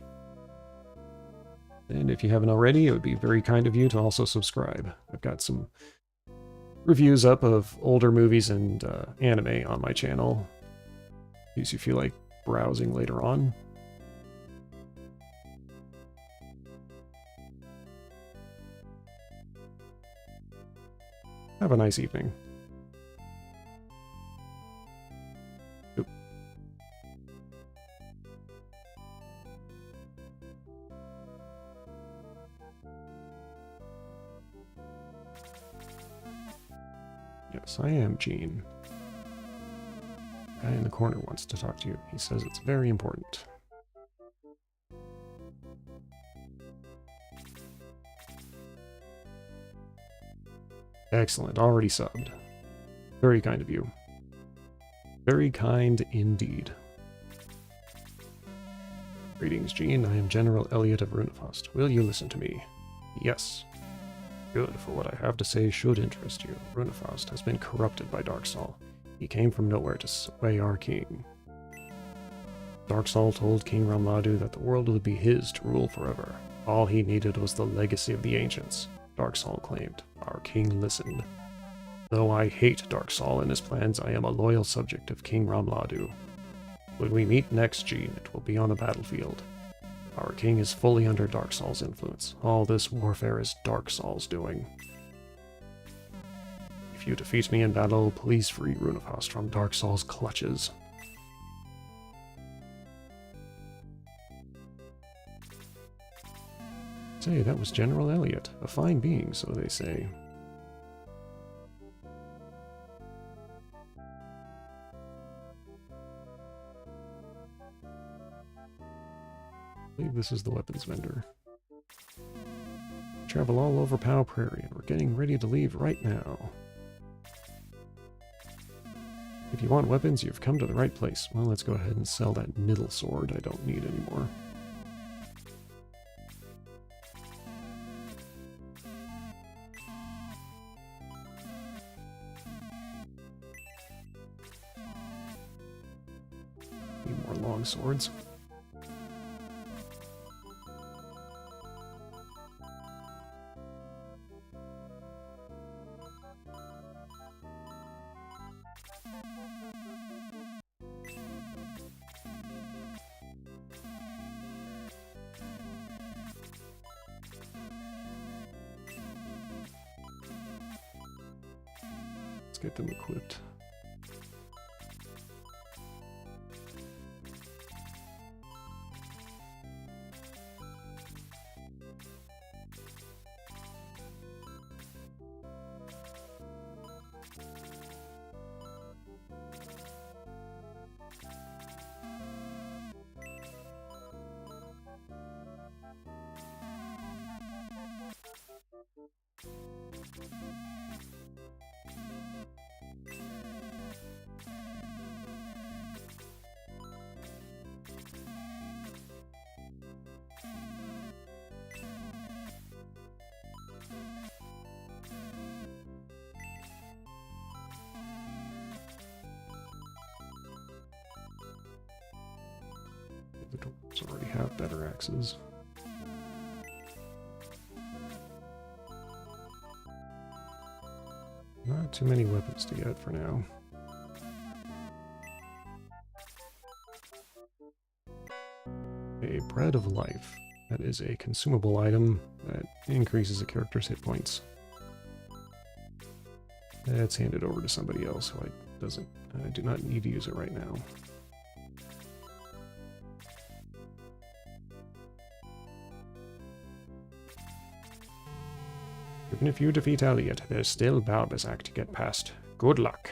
And if you haven't already, it would be very kind of you to also subscribe. I've got some reviews up of older movies and anime on my channel, in case you feel like browsing later on. Have a nice evening. Oop. Yes, I am Gene. The guy in the corner wants to talk to you. He says it's very important. Excellent, already subbed. Very kind of you. Very kind indeed. Greetings, Gene. I am General Elliot of Runefaust. Will you listen to me? Yes. Good, for what I have to say should interest you. Runefaust has been corrupted by Darksaul. He came from nowhere to sway our king. Darksaul told King Ramladu that the world would be his to rule forever. All he needed was the legacy of the ancients. Darksaul claimed. Our king listened. Though I hate Darksaul and his plans, I am a loyal subject of King Ramladu. When we meet next, Gene, it will be on the battlefield. Our king is fully under Darksaul's influence. All this warfare is Darksaul's doing. If you defeat me in battle, please free Runefaust from Darksaul's clutches. Say, that was General Elliot. A fine being, so they say. I believe this is the weapons vendor. We travel all over Pow Prairie, and we're getting ready to leave right now. If you want weapons, you've come to the right place. Well, let's go ahead and sell that middle sword I don't need anymore. Need more long swords. Let's get them equipped. The dwarves already have better axes. Not too many weapons to get for now. A Bread of Life. That is a consumable item that increases a character's hit points. Let's hand it over to somebody else who I do not need to use it right now. Even if you defeat Elliot, there's still Balbazak to get past. Good luck!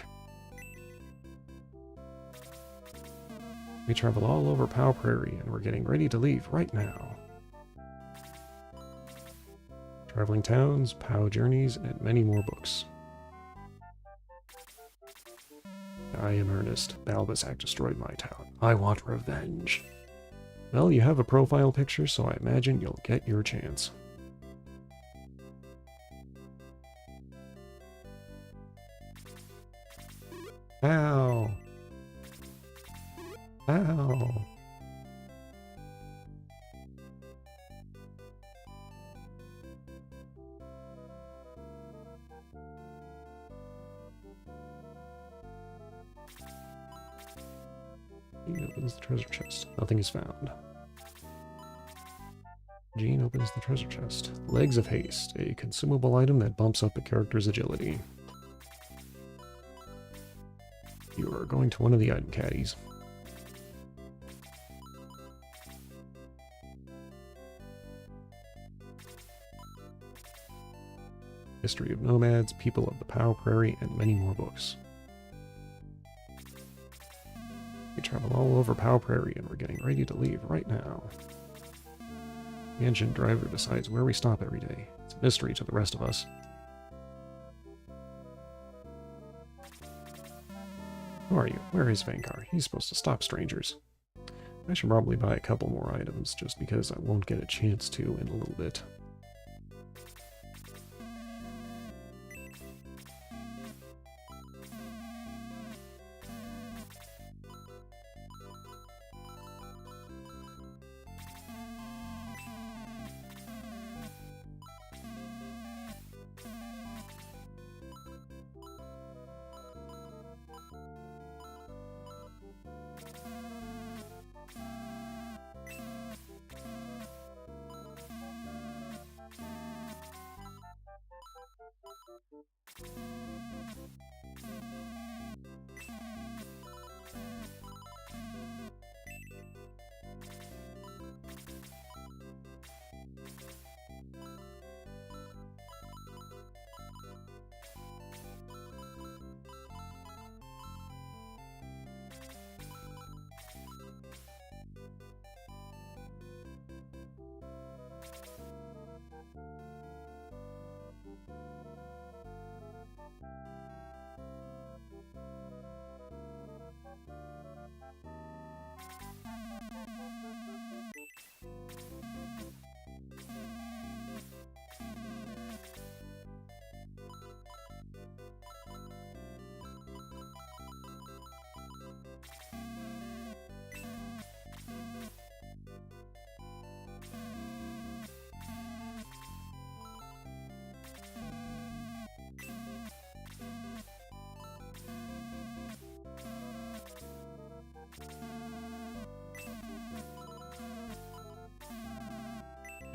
We travel all over Pow Prairie, and we're getting ready to leave right now. Traveling towns, Pow journeys, and many more books. I am Ernest. Balbazak destroyed my town. I want revenge. Well, you have a profile picture, so I imagine you'll get your chance. Ow! Ow! Gene opens the treasure chest. Nothing is found. Gene opens the treasure chest. Legs of Haste, a consumable item that bumps up a character's agility. You are going to one of the item caddies. History of Nomads, People of the Pow Prairie, and many more books. We travel all over Pow Prairie and we're getting ready to leave right now. The engine driver decides where we stop every day. It's a mystery to the rest of us. Who are you? Where is Vankar? He's supposed to stop strangers. I should probably buy a couple more items just because I won't get a chance to in a little bit.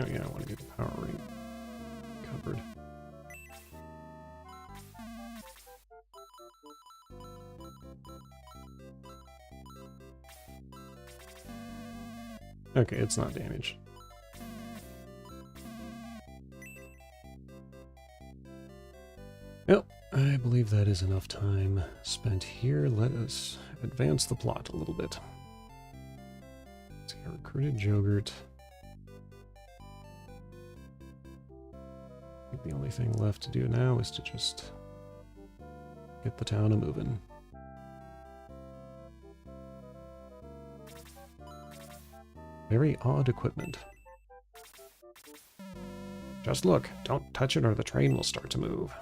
Oh yeah, I want to get the power ring covered. Okay, it's not damaged. Well, I believe that is enough time spent here. Let us advance the plot a little bit. Let's see, I recruited Jogurt. I think the only thing left to do now is to just get the town a-moving. Very odd equipment. Just look, don't touch it or the train will start to move.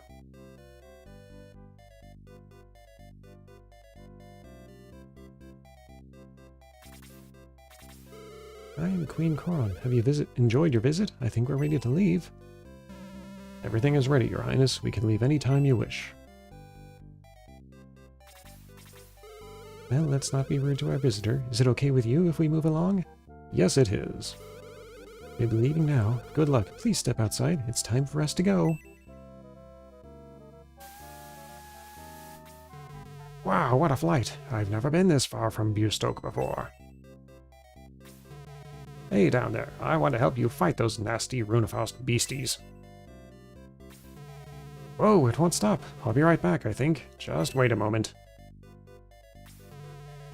I am Queen Kron. Have you enjoyed your visit? I think we're ready to leave. Everything is ready, Your Highness. We can leave any time you wish. Well, let's not be rude to our visitor. Is it okay with you if we move along? Yes, it is. We'll be leaving now. Good luck. Please step outside. It's time for us to go. Wow, what a flight. I've never been this far from Bustoke before. Hey, down there. I want to help you fight those nasty Runefaust beasties. Whoa, it won't stop. I'll be right back, I think. Just wait a moment.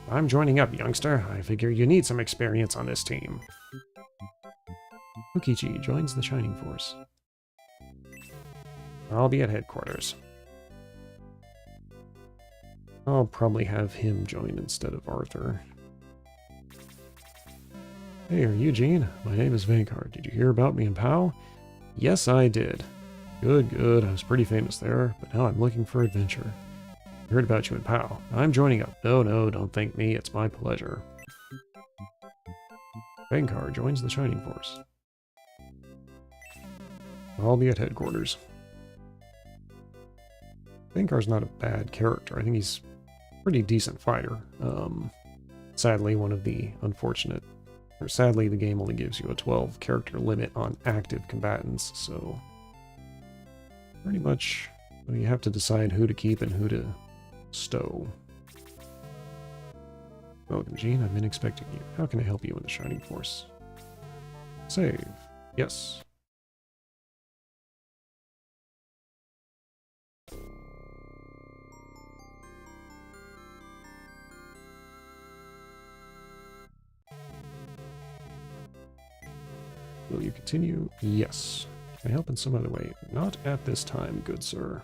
I'm joining up, youngster. I figure you need some experience on this team. Ukichi joins the Shining Force. I'll be at headquarters. I'll probably have him join instead of Arthur. Hey, are you Gene? My name is Vankar. Did you hear about me in POW? Yes, I did. Good, good. I was pretty famous there, but now I'm looking for adventure. I heard about you in POW. I'm joining up. No, don't thank me. It's my pleasure. Bankar joins the Shining Force. I'll be at headquarters. Bankar's not a bad character. I think he's a pretty decent fighter. Sadly, one of the unfortunate... Or sadly, the game only gives you a 12 character limit on active combatants, so... Pretty much, you have to decide who to keep and who to stow. Welcome, Jean. I've been expecting you. How can I help you in the Shining Force? Save. Yes. Will you continue? Yes. Can I help in some other way? Not at this time, good sir.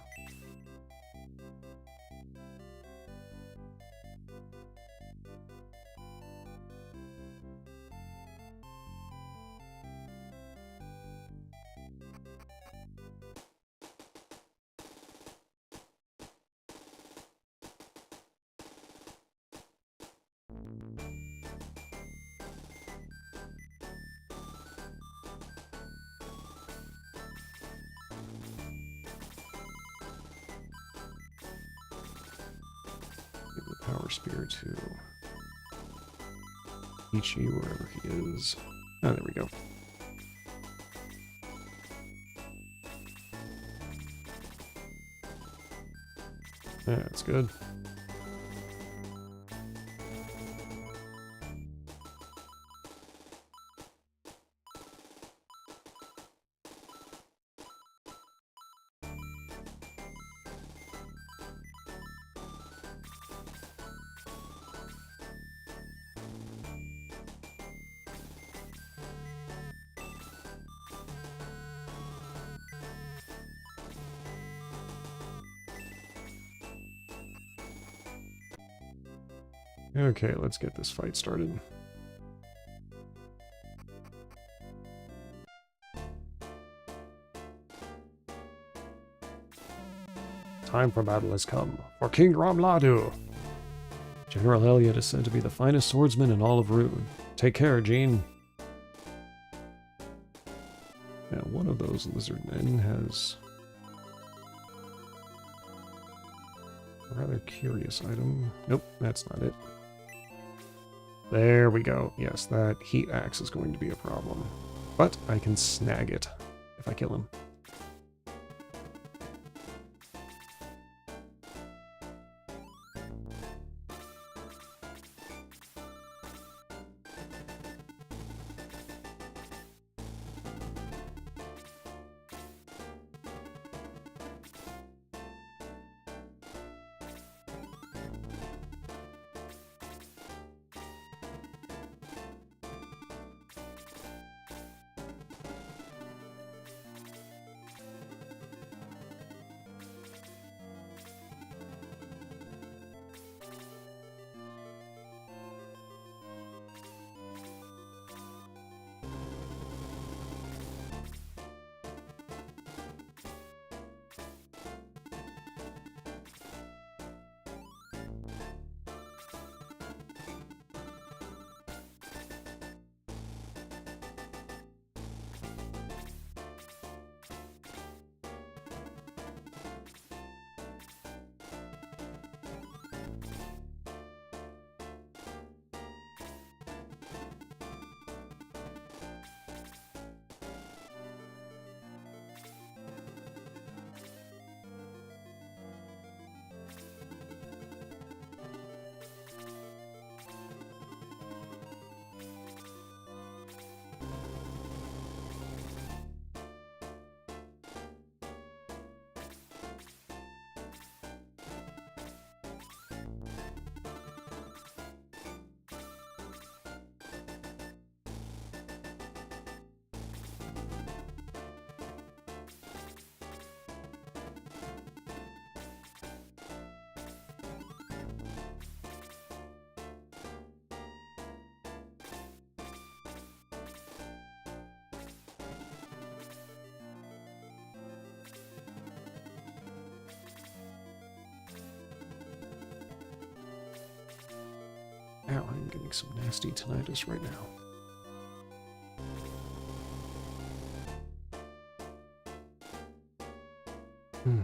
Power Spear to Ichi, wherever he is. Ah, there we go. That's good. Okay, let's get this fight started. Time for battle has come. For King Ramladu! General Elliot is said to be the finest swordsman in all of Rune. Take care, Jean. Now, one of those lizard men has a rather curious item. Nope, that's not it. There we go. Yes, that heat axe is going to be a problem. But I can snag it if I kill him. I'm getting some nasty tinnitus right now. Hmm.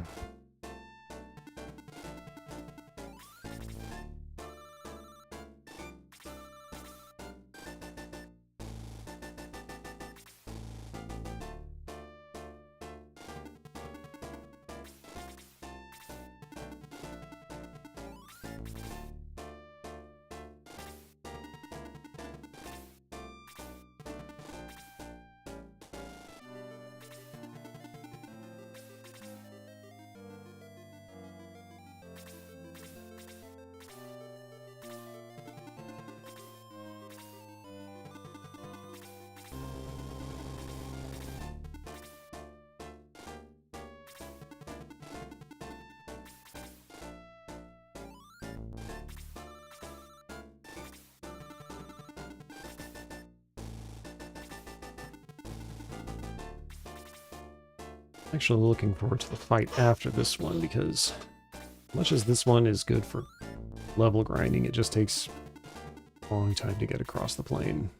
Actually looking forward to the fight after this one, because much as this one is good for level grinding, it just takes a long time to get across the plane.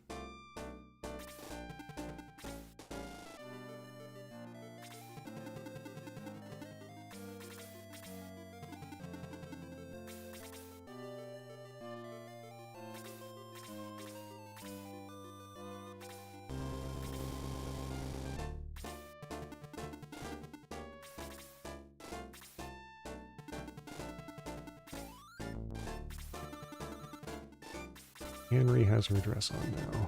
Henry has her dress on now.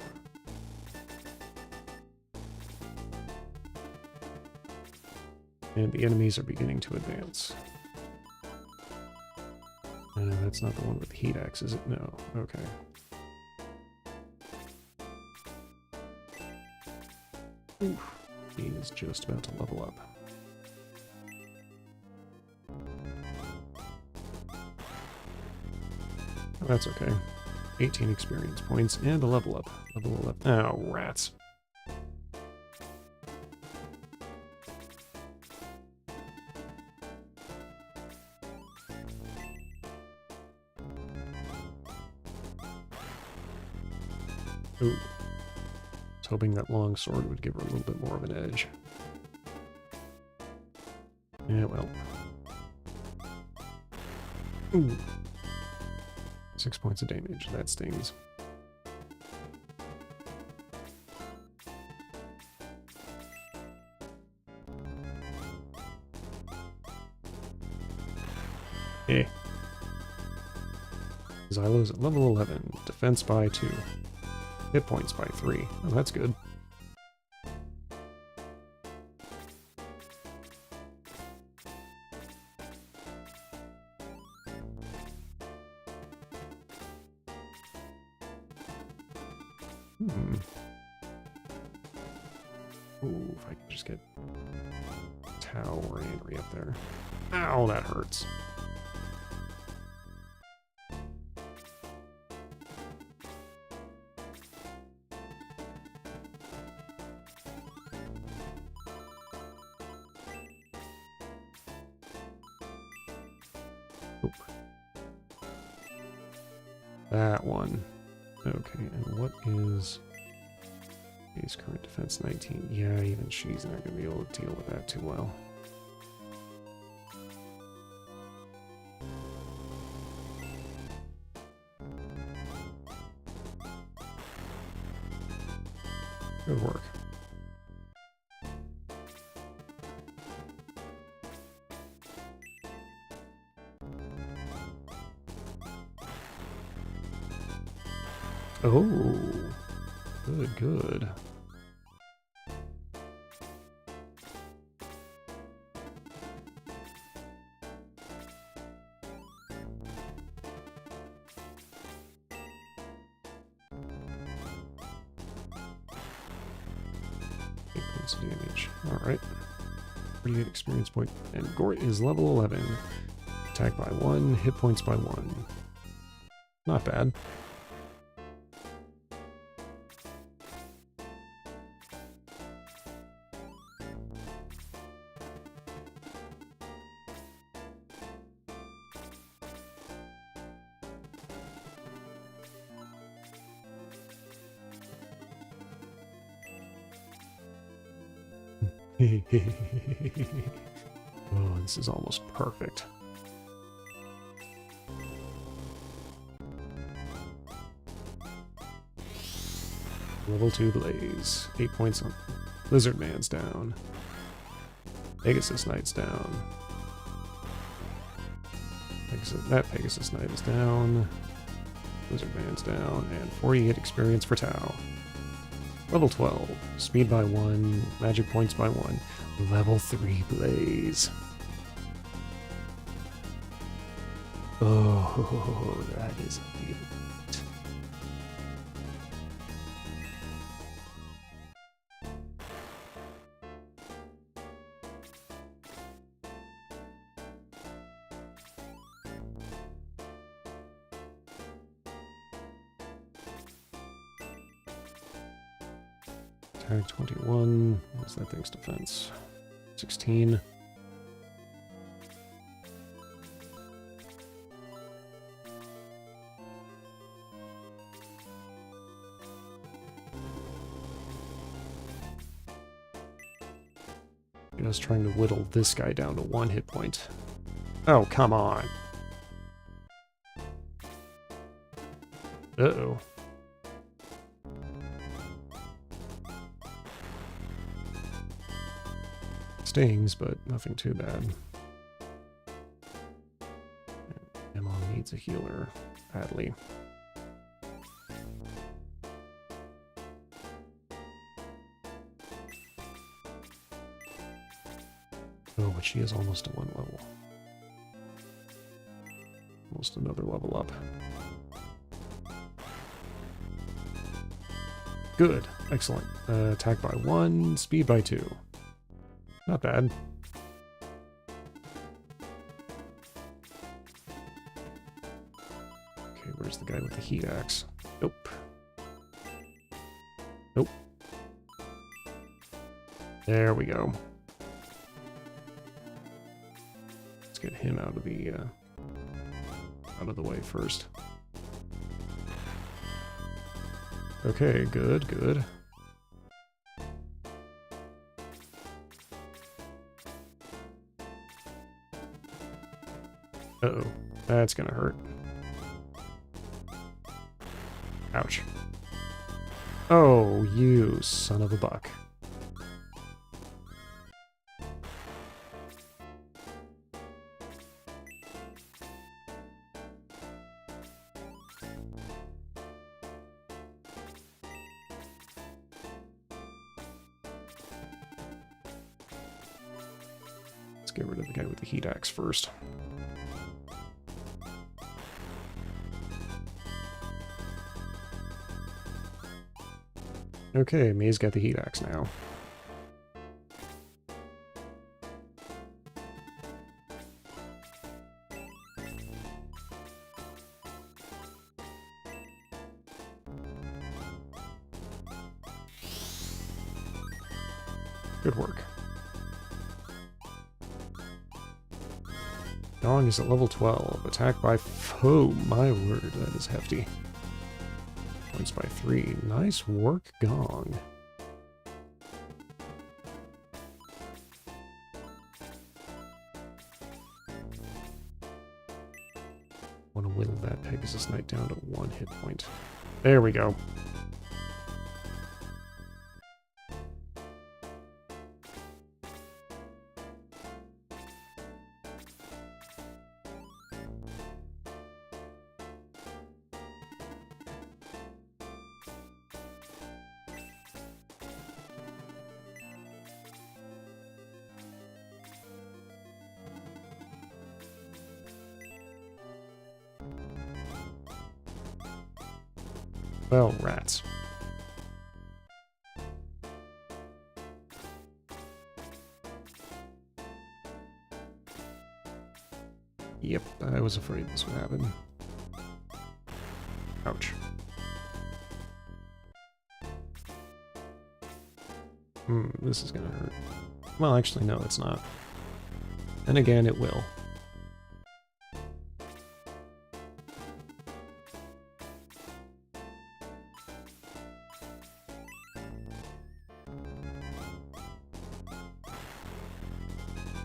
And the enemies are beginning to advance. That's not the one with the heat axe, is it? No. Okay. Oof. He is just about to level up. Oh, that's okay. 18 experience points and a level up. Level 11. Oh, rats. Ooh. I was hoping that long sword would give her a little bit more of an edge. Yeah, well. Ooh. 6 points of damage. That stings. Eh. Xylo's at level 11. Defense by 2. Hit points by 3. Oh, that's good. Ooh, if I could just get Tau or Henry up there. Ow, that hurts. Oop. That one. Okay, and what is his current defense? 19. Yeah, even she's not going to be able to deal with that too well. Good work. Oh, good, good. Damage. Alright. 38 experience point. And Gort is level 11. Attack by 1, hit points by 1. Not bad. Oh, this is almost perfect. Level 2 Blaze. 8 points on Lizard Man's down. Pegasus Knight's down. That Pegasus Knight is down. Lizard Man's down. And 48 experience for Tau. Level 12. Speed by 1. Magic points by 1. Level 3 Blaze. Oh, that is elite. Attack 21. What's that thing's defense? 16. Just trying to whittle this guy down to 1 hit point. Oh, come on. Uh-oh. Stings, but nothing too bad. Emma needs a healer badly. Oh, but she is almost at 1 level. Almost another level up. Good. Excellent. Attack by 1, speed by 2. Not bad. Okay, where's the guy with the heat axe? Nope. Nope. There we go. Let's get him out of the way first. Okay, good, good. Uh-oh, that's gonna hurt. Ouch. Oh, you son of a buck. Let's get rid of the guy with the heat axe first. Okay, May's got the heat axe now. Good work. Dong is at level 12. Attack by foe. My word, that is hefty. Points by 3. Nice work, Gong. Want to whittle that Pegasus Knight down to 1 hit point. There we go. Well, rats. Yep, I was afraid this would happen. Ouch. This is gonna hurt. Well, actually, no, it's not. And again, it will.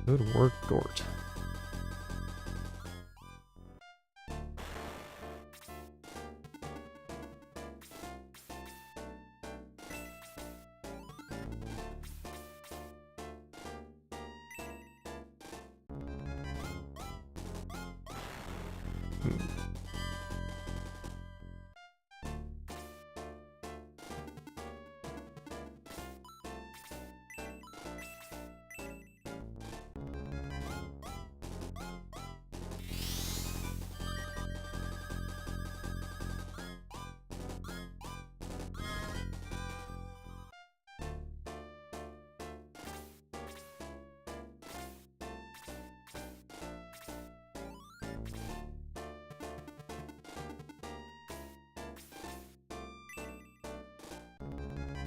Good work, Gort.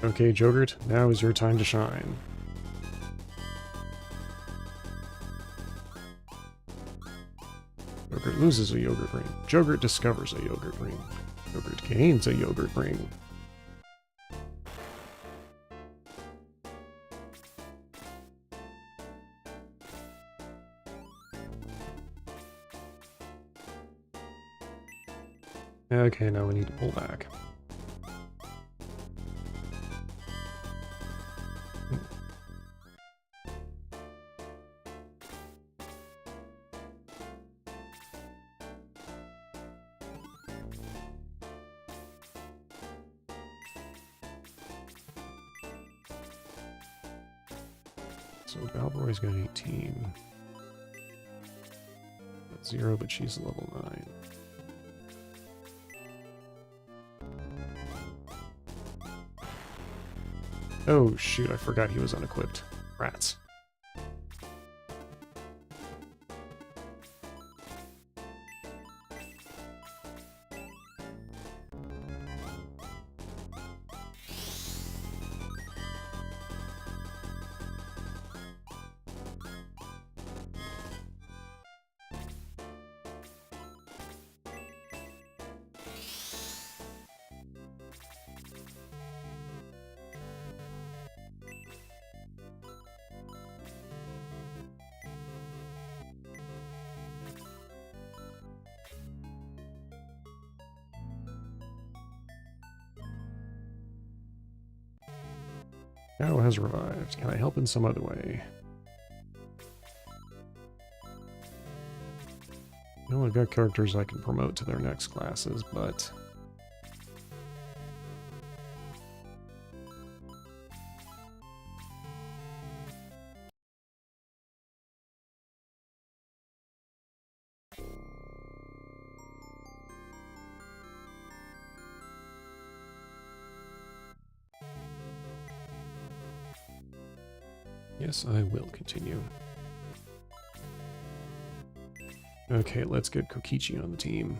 Okay, Jogurt, now is your time to shine. Jogurt loses a yogurt ring. Jogurt discovers a yogurt ring. Jogurt gains a yogurt ring. Okay, now we need to pull back. So Balbroy's got 18. That's 0, but she's level 9. Oh shoot, I forgot he was unequipped. Rats. Cow has revived. Can I help in some other way? Well, I've got characters I can promote to their next classes, but... Yes, I will continue. Okay, let's get Kokichi on the team.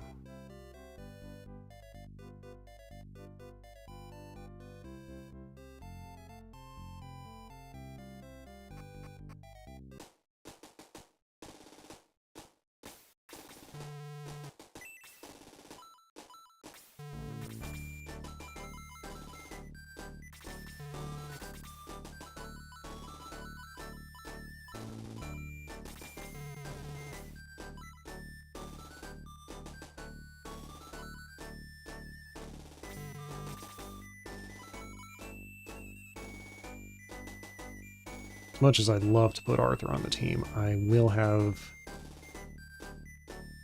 As much as I'd love to put Arthur on the team, I will have...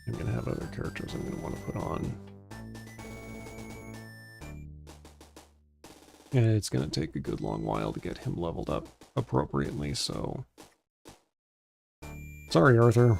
I'm going to have other characters I'm going to want to put on. And it's going to take a good long while to get him leveled up appropriately, so... Sorry, Arthur.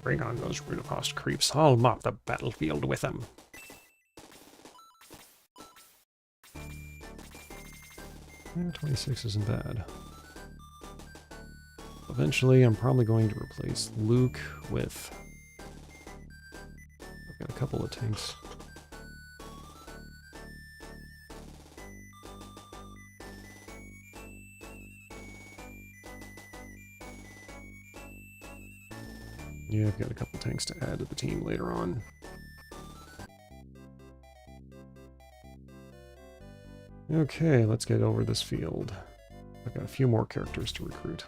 Bring on those Runecost creeps. I'll mop the battlefield with them. Yeah, 26 isn't bad. eventually I'm probably going to replace Luke with... I've got a couple of tanks. Yeah, I've got a couple tanks to add to the team later on. Okay, let's get over this field. I've got a few more characters to recruit.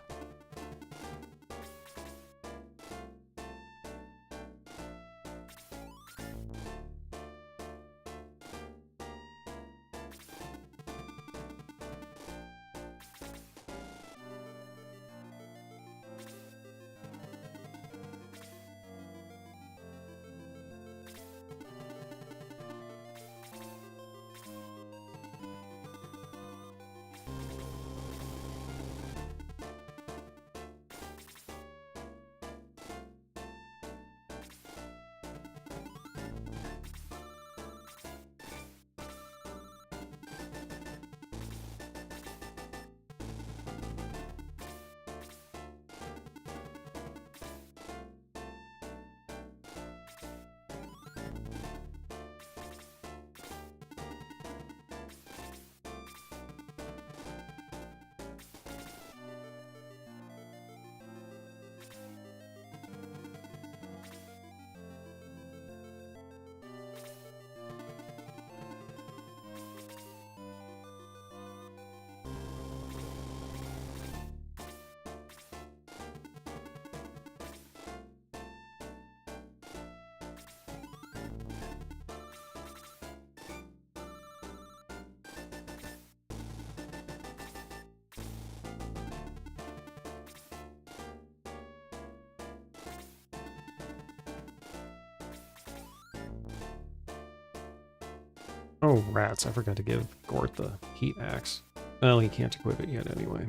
Oh, rats, I forgot to give Gort the heat axe. Well, he can't equip it yet anyway.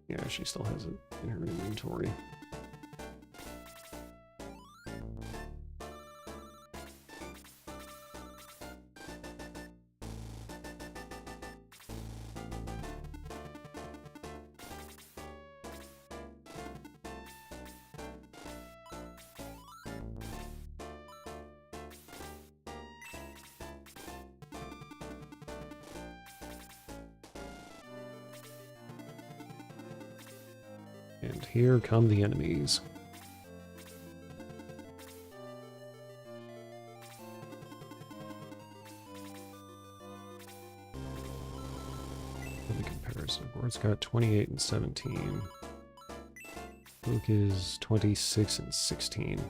Yeah, she still has it in her inventory. And here come the enemies. In comparison, Gord's got 28 and 17. Luke is 26 and 16.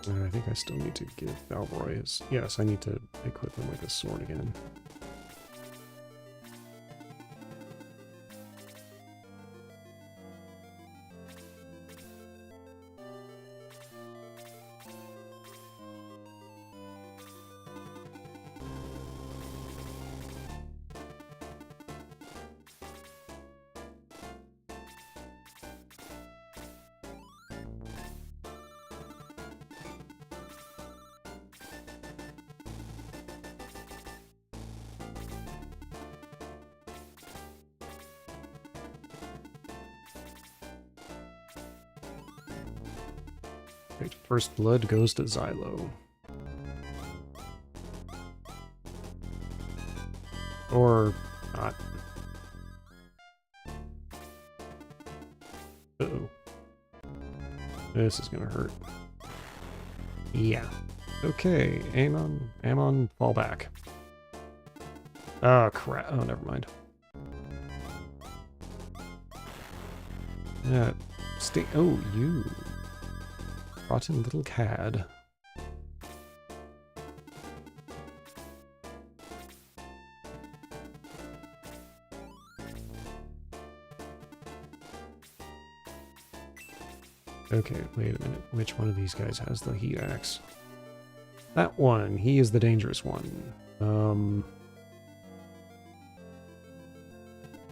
I think I still need to give Valroy his... Yes, I need to equip him with a sword again. Right, first blood goes to Xylo. Or not. Uh-oh. This is gonna hurt. Yeah. Okay, Ammon, fall back. Oh, crap. Oh, never mind. Stay. Oh, you. Rotten little cad. Okay, wait a minute. Which one of these guys has the heat axe? That one. He is the dangerous one.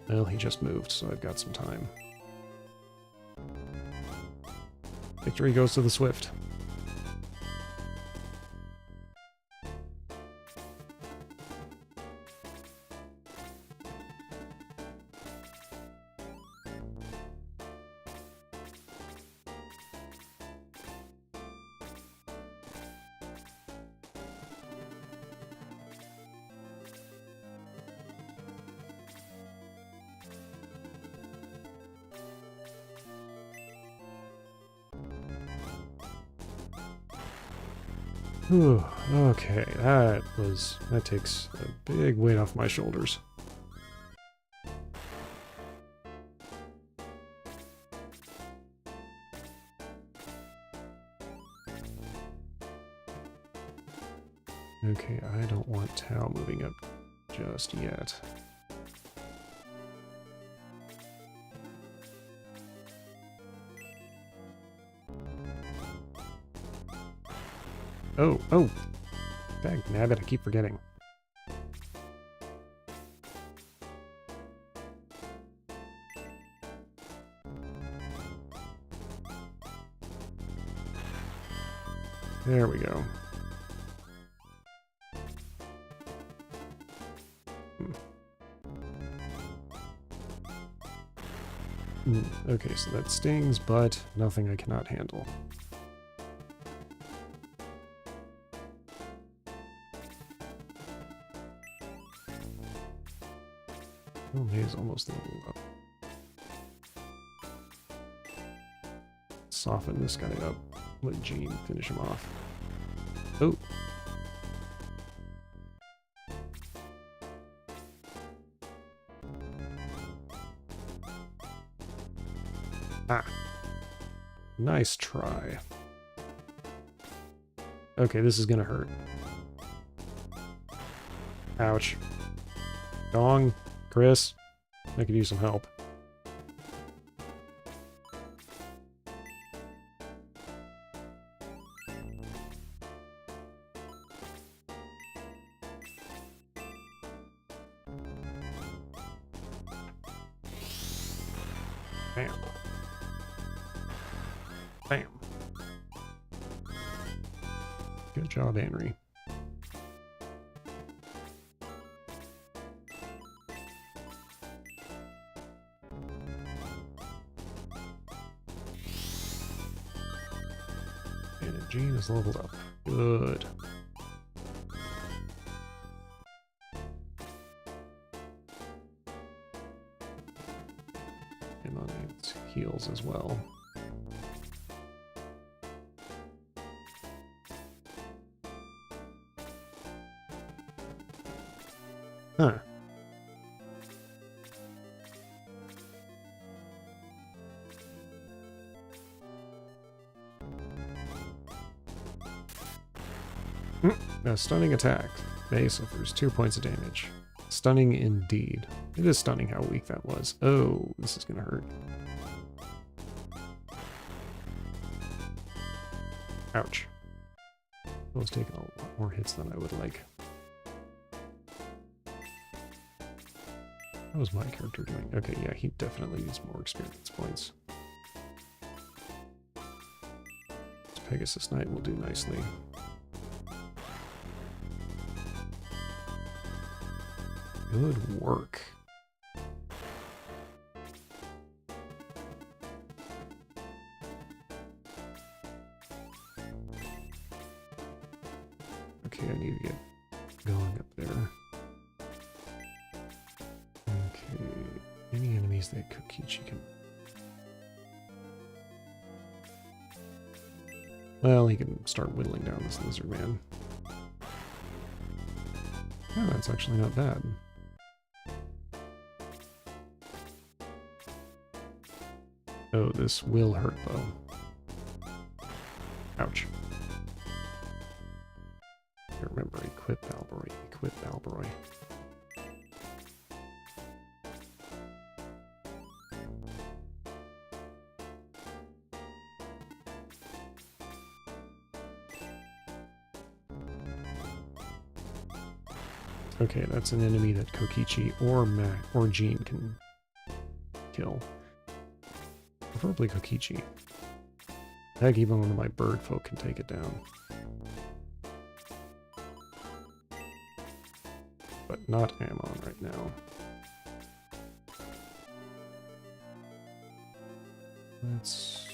Well, he just moved, so I've got some time. Victory goes to the swift. Whew, okay, that takes a big weight off my shoulders. Okay, I don't want Tau moving up just yet. Oh! Dag nabbit, I keep forgetting. There we go. Okay, so that stings, but nothing I cannot handle. Oh, he's almost leveled up. Soften this guy up. Let Jean finish him off. Oh! Ah! Nice try. Okay, this is gonna hurt. Ouch. Dong, Chris, I could use some help. Bam. Bam. Good job, Henry. And Jean is leveled up. Good. And on its heals as well. Huh. A stunning attack. They suffers 2 points of damage. Stunning indeed. It is stunning how weak that was. Oh, this is gonna hurt. Ouch. I was taking a lot more hits than I would like. How was my character doing? Okay, yeah, he definitely needs more experience points. This Pegasus Knight will do nicely. Good work. enemies that Kokichi can... Well, he can start whittling down this lizard man. Oh, that's actually not bad. Oh, this will hurt, though. Ouch. Remember, equip Balboroy, equip Balboroy. Okay, that's an enemy that Kokichi or Jean can kill. Preferably Kokichi. Heck, even one of my bird folk can take it down. But not Ammon right now. Let's...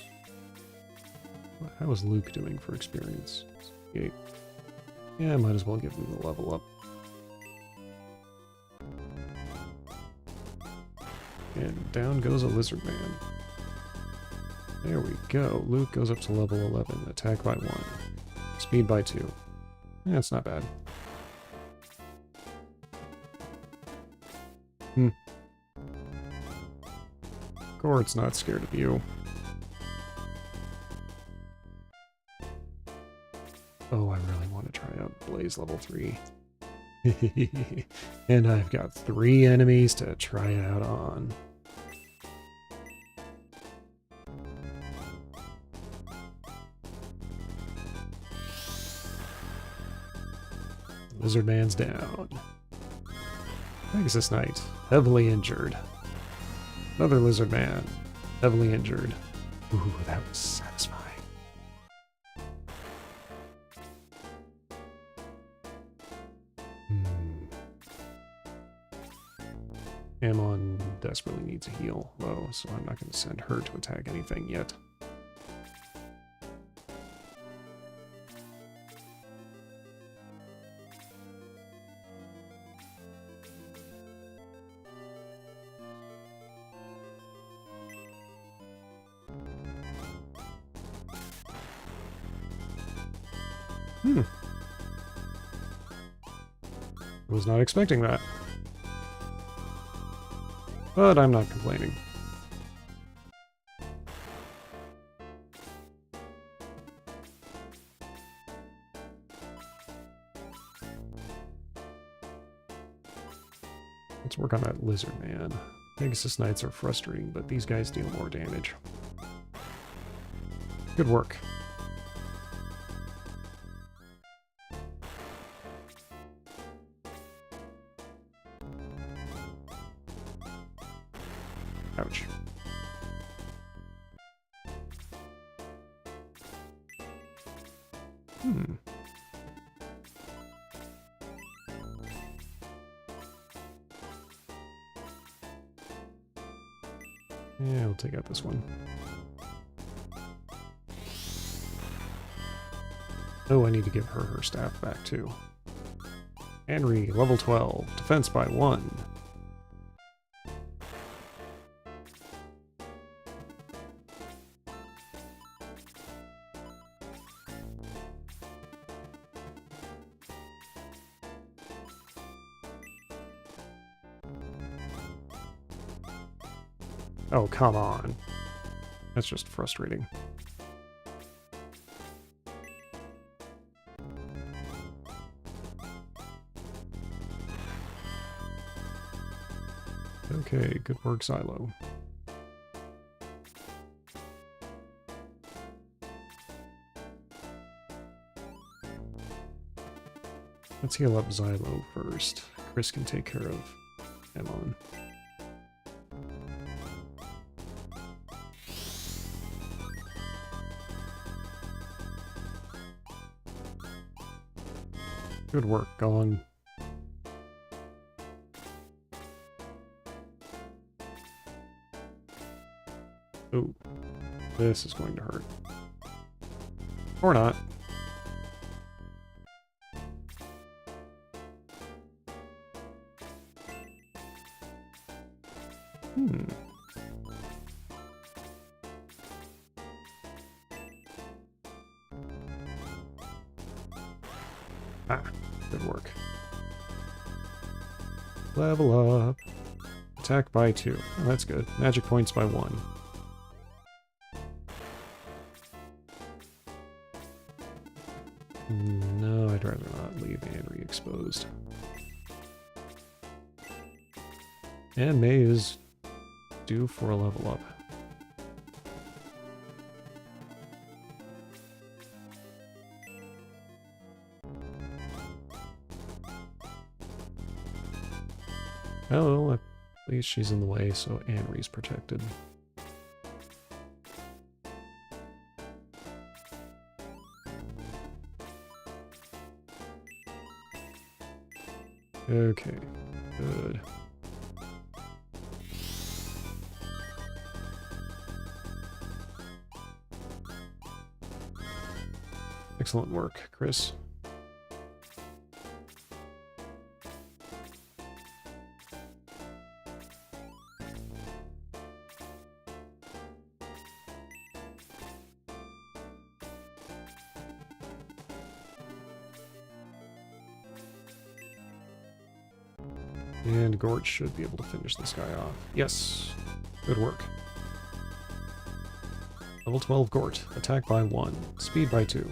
How is Luke doing for experience? 8. Yeah, I might as well give him the level up. And down goes a lizard man. There we go. Luke goes up to level 11. Attack by 1. Speed by 2. Yeah, that's not bad. Gord's not scared of you. Oh, I really want to try out Blaze level 3. And I've got 3 enemies to try it out on. Lizard man's down. Pegasus Knight, heavily injured. Another lizard man, heavily injured. Ooh, that was satisfying. Ammon desperately needs a heal, though, so I'm not going to send her to attack anything yet. Was not expecting that. But I'm not complaining. Let's work on that lizard man. Pegasus Knights are frustrating, but these guys deal more damage. Good work. Ouch. Yeah, we'll take out this one. Oh, I need to give her staff back too. Henry, level 12, defense by 1. Oh, come on. That's just frustrating. Okay, good work, Silo. Let's heal up Xylo first. Chris can take care of Ammon. Good work, gone. Oh, this is going to hurt. Or not. Ah, good work. Level up. Attack by 2. Oh, that's good. Magic points by 1. No, I'd rather not leave Henry exposed. And May is due for a level up. Oh, well, at least she's in the way, so Henry's protected. Okay, good. Excellent work, Chris. And Gort should be able to finish this guy off. Yes, good work. Level 12 Gort, attack by 1, speed by 2.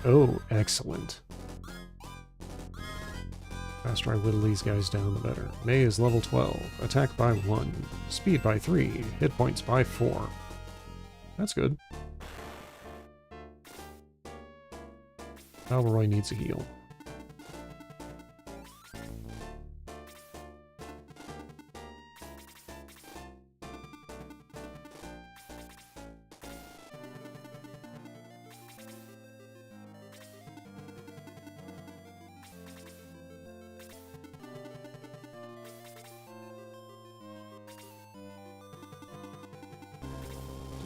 Oh, excellent. The faster I whittle these guys down, the better. May is level 12. Attack by 1. Speed by 3. Hit points by 4. That's good. Alvaroy needs a heal.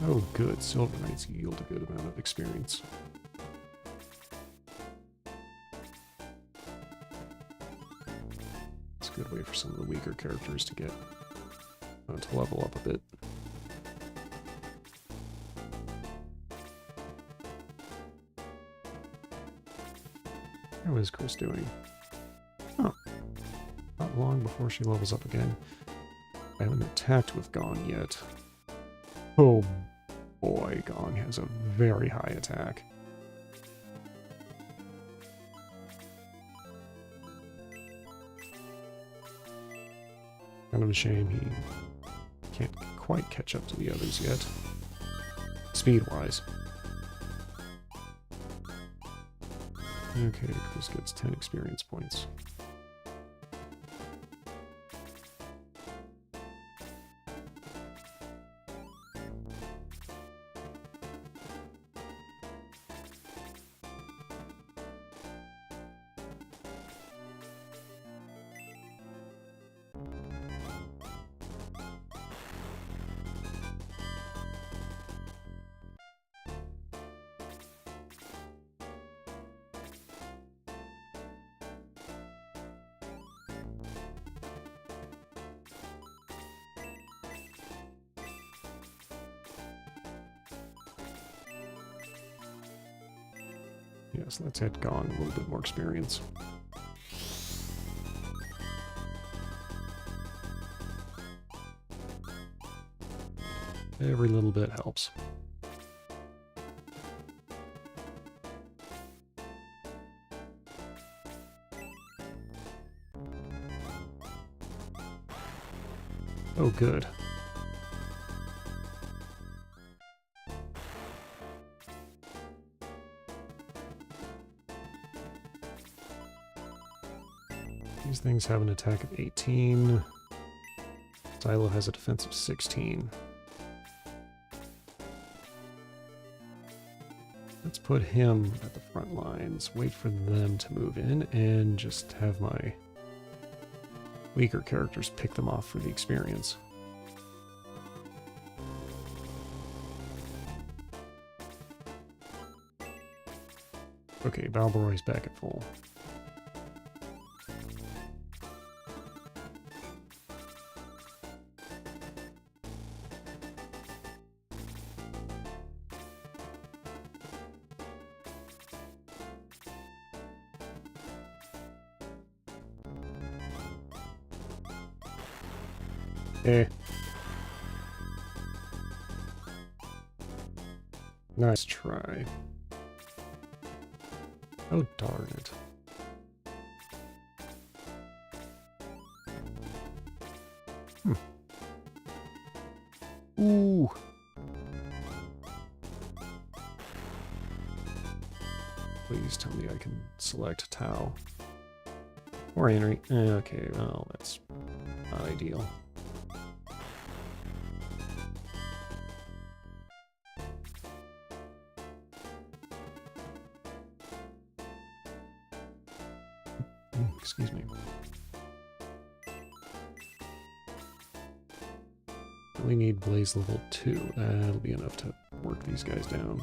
Oh, good. Silver Knights yield a good amount of experience. It's a good way for some of the weaker characters to get to level up a bit. How is Chris doing? Oh, not long before she levels up again. I haven't attacked with Gong yet. Oh boy, Gong has a very high attack. Kind of a shame he can't quite catch up to the others yet, speed-wise. Okay, Chris gets 10 experience points. Yes, let's hit Gong a little bit more experience. Every little bit helps. Oh, good. These things have an attack of 18. Silo has a defense of 16. Let's put him at the front lines, wait for them to move in, and just have my weaker characters pick them off for the experience. Okay, Balboroy's back at full. Eh. Nice try. Oh, darn it. Ooh. Please tell me I can select Tau. Or Henry. Okay, well, that's not ideal. Excuse me. Really need Blaze level 2. That'll be enough to work these guys down.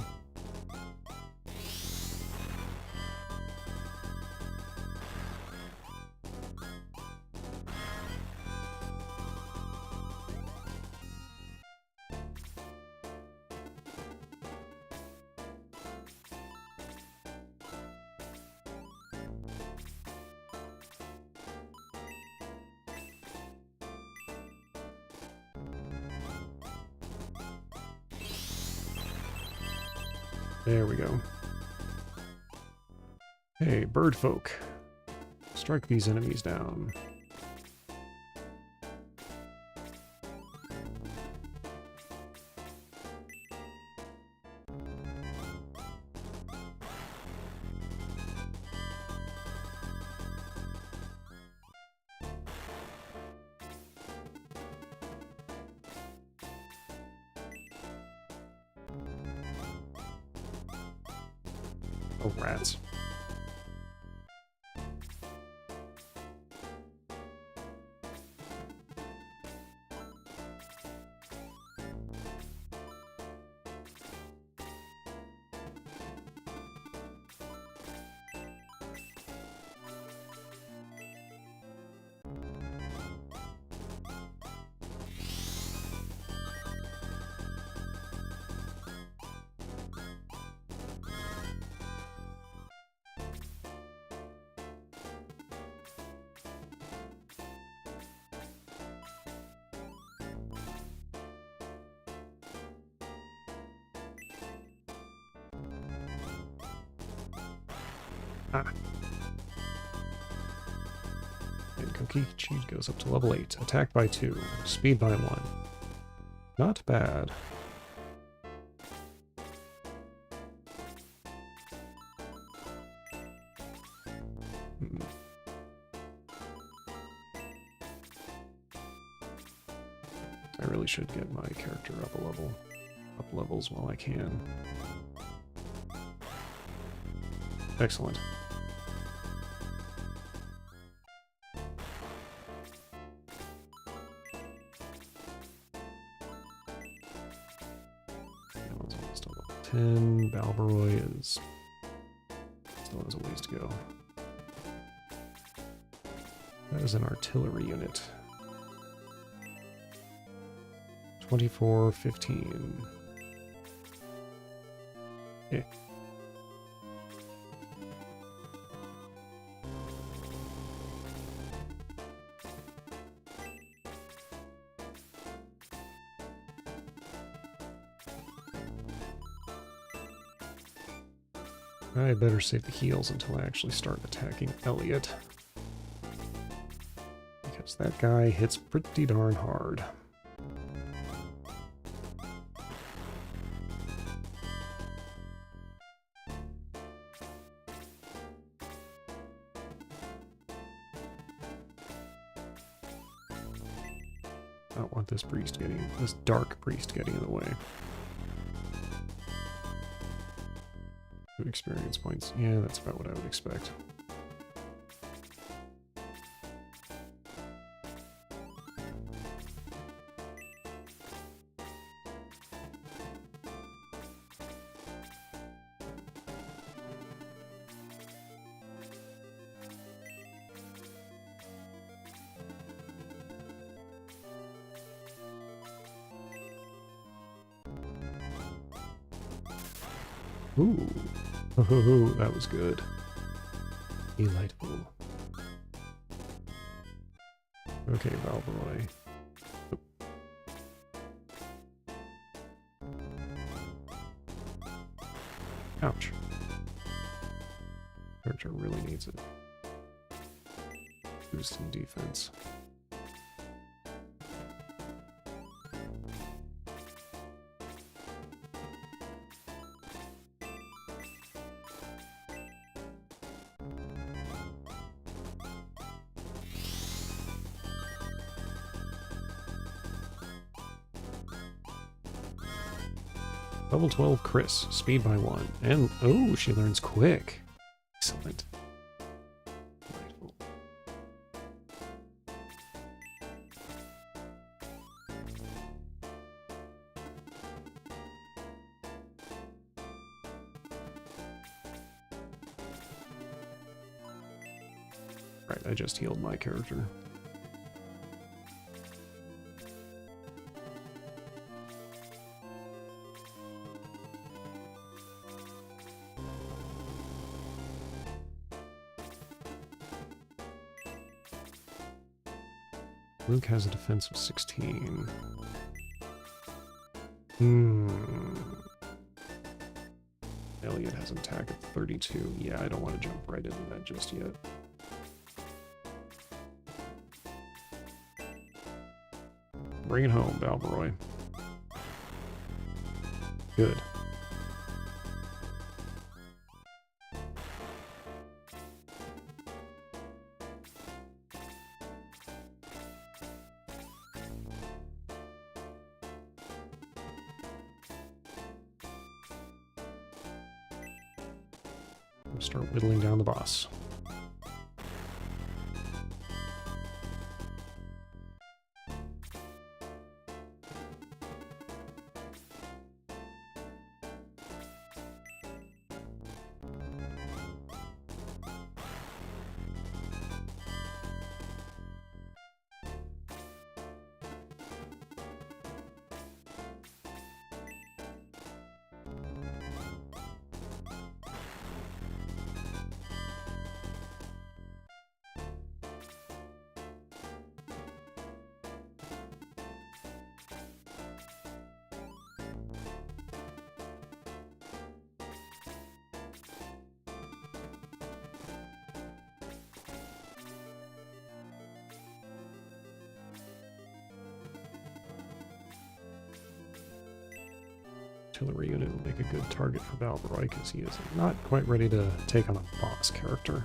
There we go. Hey, bird folk. Strike these enemies down. Oh, rats. Ah. And Cookie Cheat goes up to level 8. Attack by 2. Speed by 1. Not bad. I really should get my character up levels while I can. Excellent. That one's almost level 10. Balboroy is still has a ways to go. That is an artillery unit. 24-15. Yeah. I better save the heals until I actually start attacking Elliot. Because that guy hits pretty darn hard. I don't want this dark priest getting in the way. 2 experience points. Yeah, that's about what I would expect. Ooh. Oh, that was good. Delightful. Okay, Valveroy. Ouch. Character really needs it. Boost in defense. Level 12 Chris, speed by 1. And, oh, she learns quick. Excellent. Delightful. Right, I just healed my character. Luke has a defense of 16. Elliot has an attack of 32. Yeah, I don't want to jump right into that just yet. Bring it home, Valveroy. Good. Start whittling down the boss. Artillery unit will make a good target for Valveroy because he is not quite ready to take on a boss character.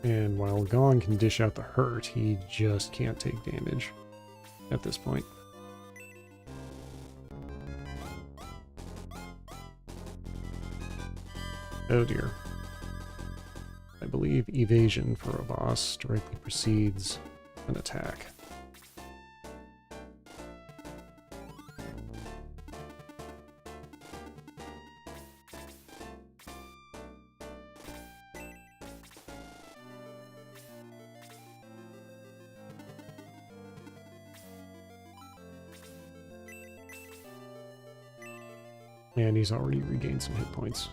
And while Gong can dish out the hurt, he just can't take damage at this point. Oh dear. I believe evasion for a boss directly precedes an attack. And he's already regained some hit points.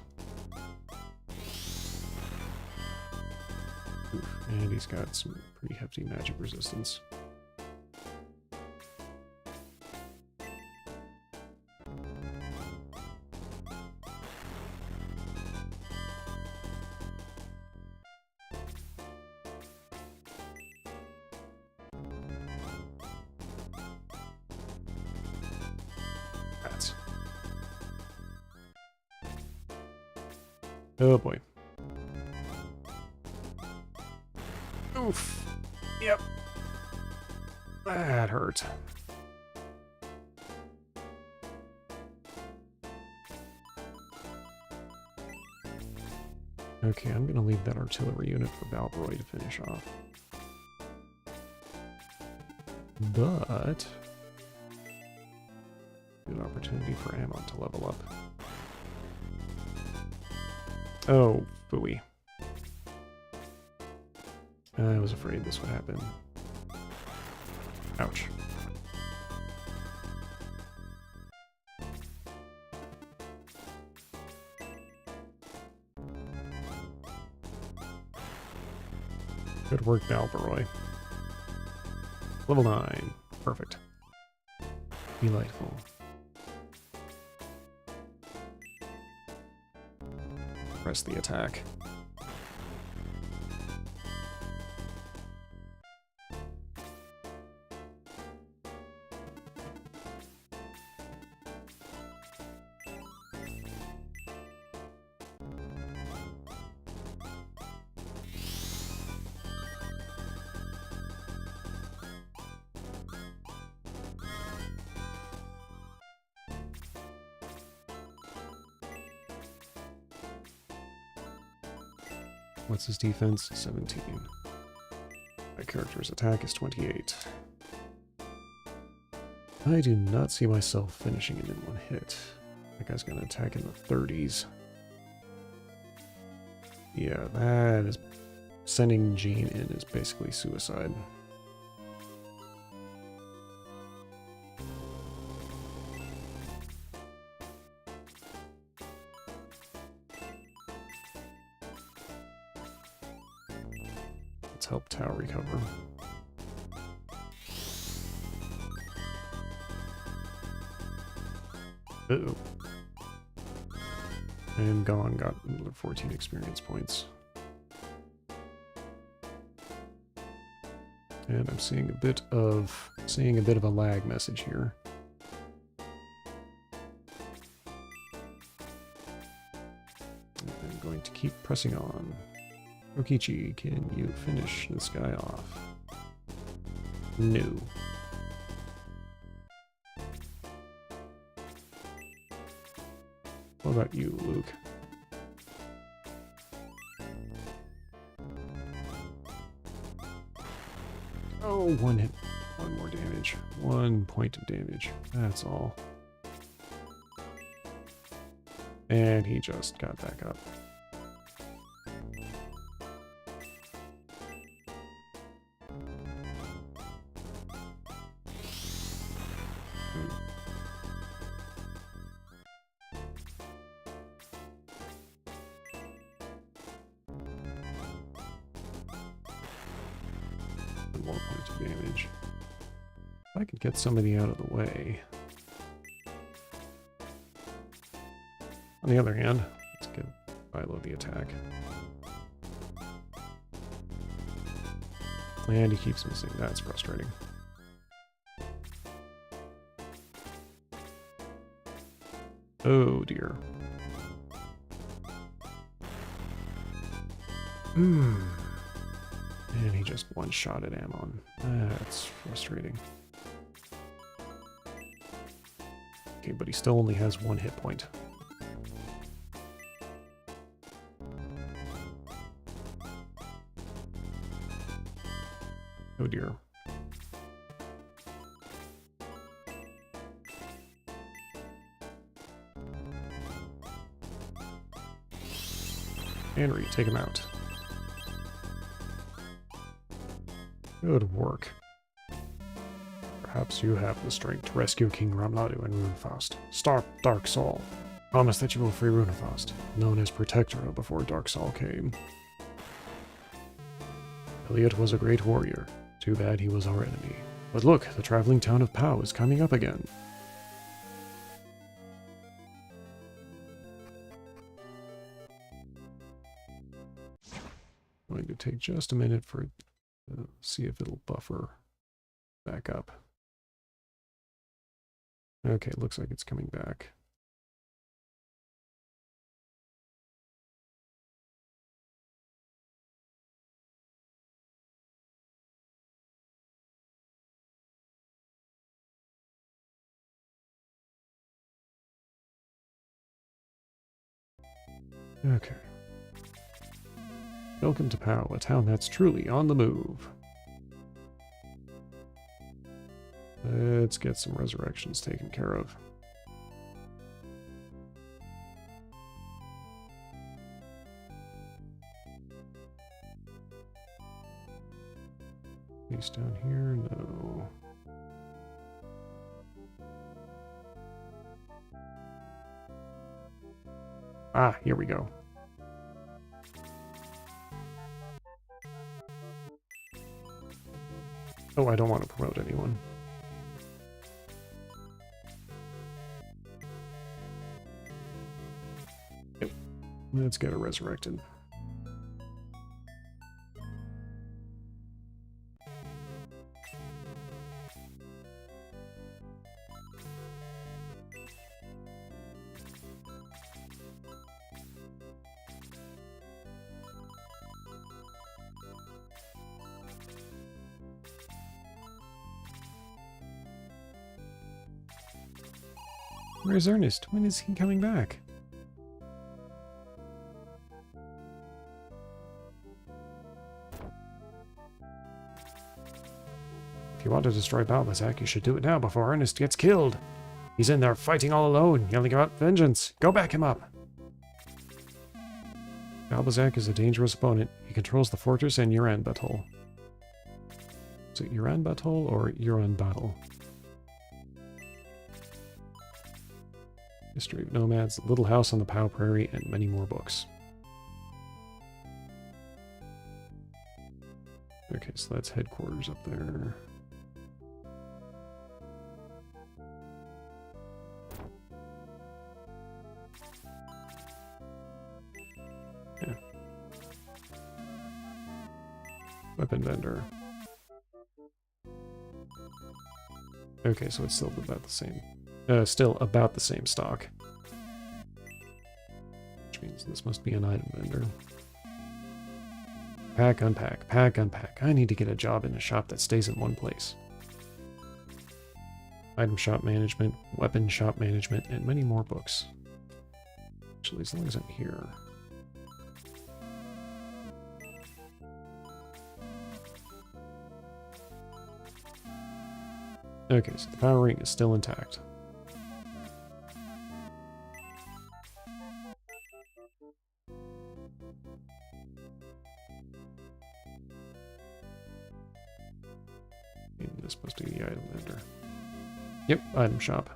Oof, and he's got some pretty hefty magic resistance. Rats. Oh boy. Oof. Yep. That hurt. Okay, I'm gonna leave that artillery unit for Valveroy to finish off. But good opportunity for Ammon to level up. Oh, phooey. I was afraid this would happen. Ouch. Good work, Balveroy. Level 9. Perfect. Delightful. Press the attack. What's his defense? 17. My character's attack is 28. I do not see myself finishing it in one hit. That guy's gonna attack in the 30s. Yeah, that is... Sending Jean in is basically suicide. Let's help Tao recover. Uh-oh. And Gon got another 14 experience points. And I'm seeing a bit of a lag message here. I'm going to keep pressing on. Okichi, can you finish this guy off? No. What about you, Luke? Oh, one hit. One more damage. 1 point of damage. That's all. And he just got back up. More points of damage. If I could get somebody out of the way. On the other hand, let's give Philo the attack. And he keeps missing. That's frustrating. Oh dear. And he just one-shotted Ammon. That's frustrating. Okay, but he still only has 1 hit point. Oh dear. Henry, take him out. Good work. Perhaps you have the strength to rescue King Ramnadu and Runefast. Stop Dark Saul. Promise that you will free Runefast, known as Protectora before Dark Saul came. Elliot was a great warrior. Too bad he was our enemy. But look, the traveling town of Pau is coming up again. Going to take just a minute for see if it'll buffer back up. Okay, looks like it's coming back. Okay. Welcome to Pau, a town that's truly on the move. Let's get some resurrections taken care of. These down here? No. Ah, here we go. Oh, I don't want to promote anyone. Yep. Let's get her resurrected. Where's Ernest? When is he coming back? If you want to destroy Balbazak, you should do it now before Ernest gets killed. He's in there fighting all alone, yelling about vengeance. Go back him up. Balbazak is a dangerous opponent. He controls the fortress and Uran Battle. Is it Uran Battle or Uran Battle? History of Nomads, Little House on the Pow Prairie, and many more books. Okay, so that's headquarters up there. Yeah. Weapon vendor. Okay, so it's still about the same. Still about the same stock. Which means this must be an item vendor. Pack, unpack, pack, unpack. I need to get a job in a shop that stays in one place. Item shop management, weapon shop management, and many more books. Actually, as long as I'm here. Okay, so the power ring is still intact. And this supposed to be the item vendor. Yep, item shop.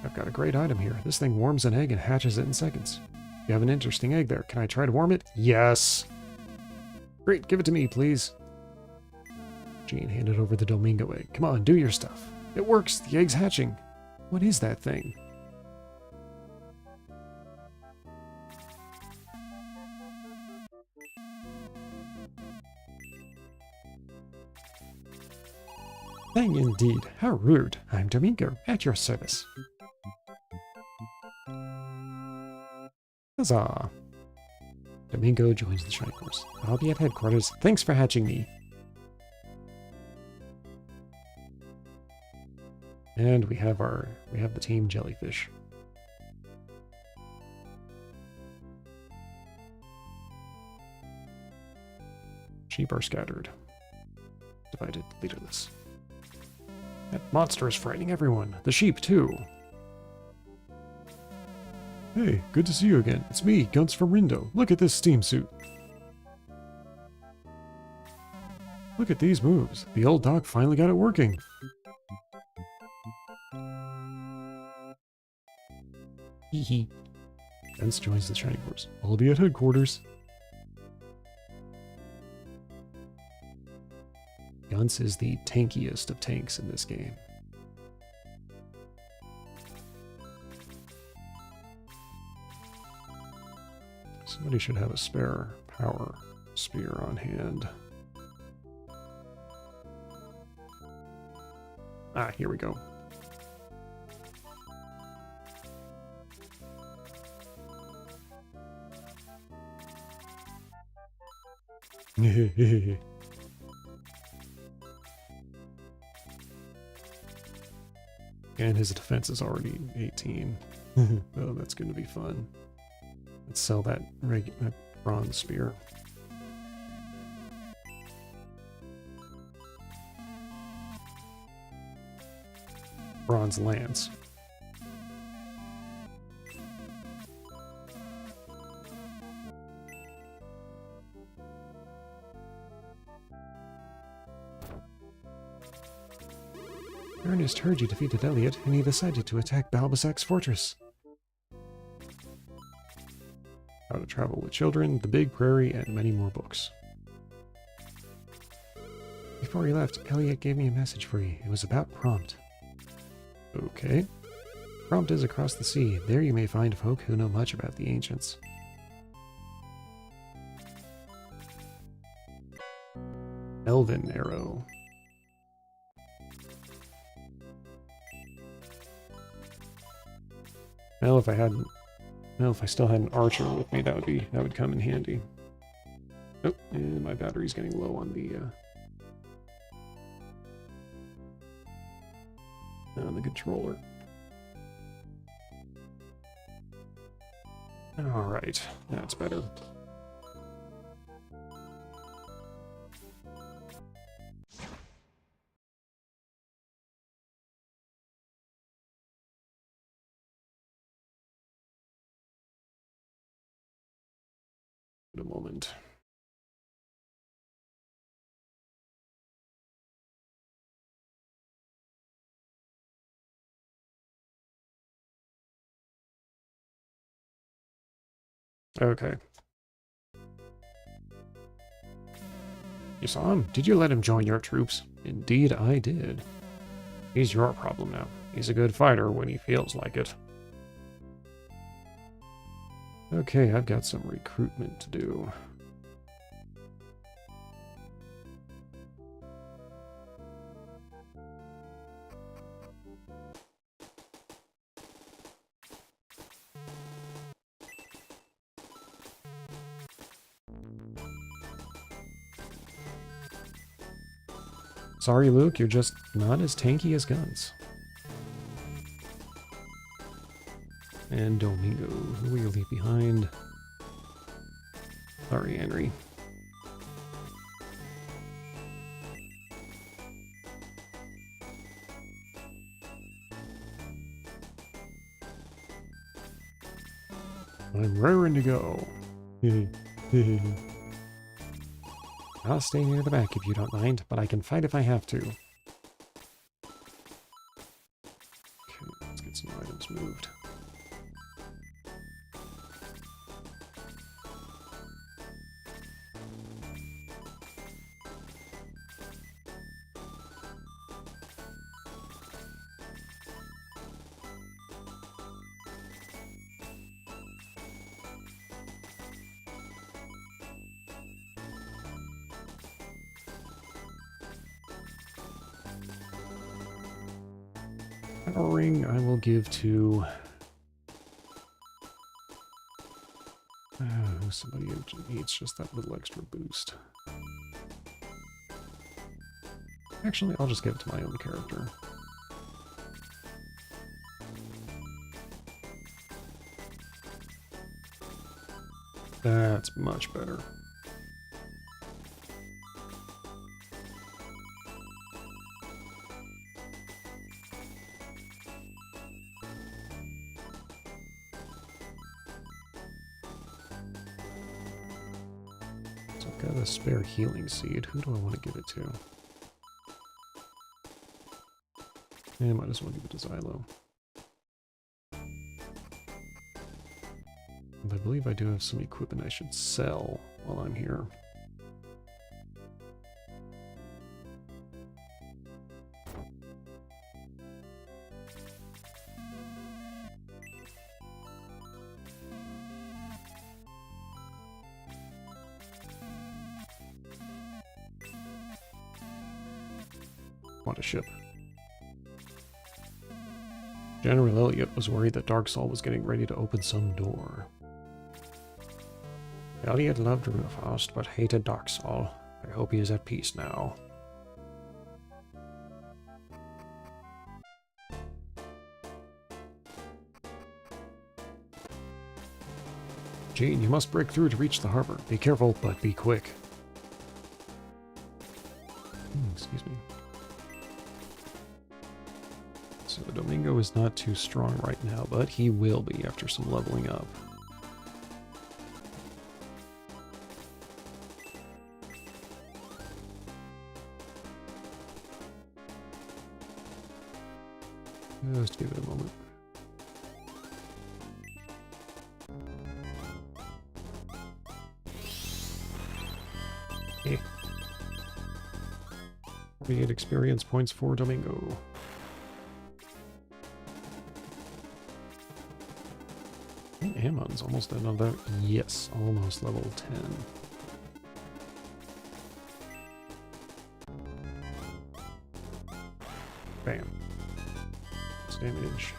I've got a great item here. This thing warms an egg and hatches it in seconds. You have an interesting egg there. Can I try to warm it? Yes! Great, give it to me, please. Jean handed over the Domingo egg. Come on, do your stuff. It works! The egg's hatching! What is that thing? Thing indeed. How rude. I'm Domingo, at your service. Huzzah! Domingo joins the Shining Force. I'll be at headquarters. Thanks for hatching me. And we have the team jellyfish. Sheep are scattered. Divided, leaderless. That monster is frightening everyone. The sheep, too. Hey, good to see you again. It's me, Guns from Rindo. Look at this steam suit. Look at these moves. The old dog finally got it working. Hee hee. Guns joins the Shining Force. I'll be at headquarters. Guns is the tankiest of tanks in this game. Somebody should have a spare power spear on hand. Ah, here we go. And his defense is already 18. Oh, that's going to be fun. Let's sell that Bronze spear. Bronze lance. Ernest heard you defeated Elliot, and he decided to attack Balbasac's fortress. How to Travel with Children, The Big Prairie, and many more books. Before he left, Elliot gave me a message for you. It was about Prompt. Okay. Prompt is across the sea. There you may find folk who know much about the ancients. Elven Arrow. Well, if I still had an archer with me, that would come in handy. Oh, and my battery's getting low on the controller. All right, that's better. A moment. Okay. You saw him? Did you let him join your troops? Indeed, I did. He's your problem now. He's a good fighter when he feels like it. Okay, I've got some recruitment to do. Sorry, Luke, you're just not as tanky as guns. And Domingo, who will you leave behind? Sorry, Henry. I'm raring to go. I'll stay near the back if you don't mind, but I can fight if I have to. Okay, let's get some items moved. Ring I will give to somebody who needs just that little extra boost. Actually, I'll just give it to my own character. That's much better. Got a spare healing seed. Who do I want to give it to? Yeah, I might as well give it to Xylo. And I believe I do have some equipment I should sell while I'm here. Want a ship. General Elliot was worried that Darksoul was getting ready to open some door. Elliot loved Runefrost, but hated Darksoul. I hope he is at peace now. Gene, you must break through to reach the harbor. Be careful, but be quick. Excuse me. So Domingo is not too strong right now, but he will be after some leveling up. Just give it a moment. Okay. 48 experience points for Domingo. I think Ammon's almost at another. Yes, almost level 10. Bam. Damage.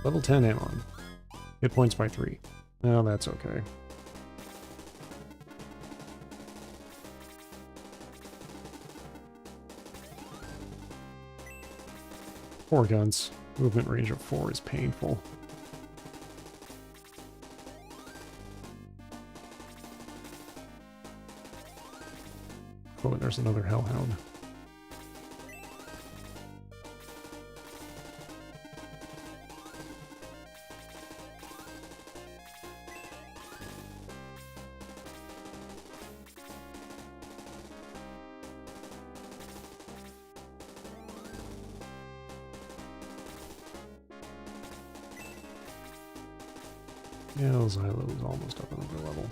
Level 10 Ammon. Hit points by 3. No, that's okay. Four guns. Movement range of 4 is painful. Oh, and there's another Hellhound. Yeah, Xylo is almost up another level.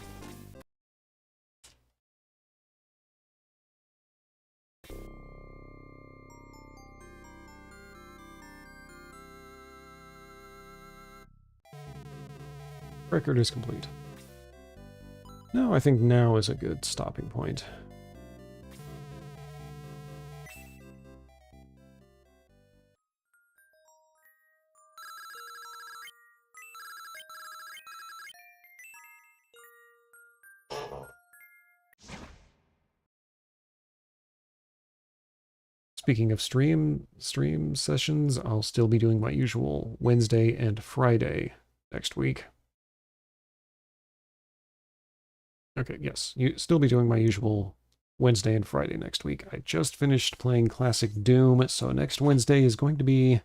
Record is complete. No, I think now is a good stopping point. Speaking of stream sessions, I'll still be doing my usual Wednesday and Friday next week. Okay, yes, you still be doing my usual Wednesday and Friday next week. I just finished playing Classic Doom, so next Wednesday is going to be...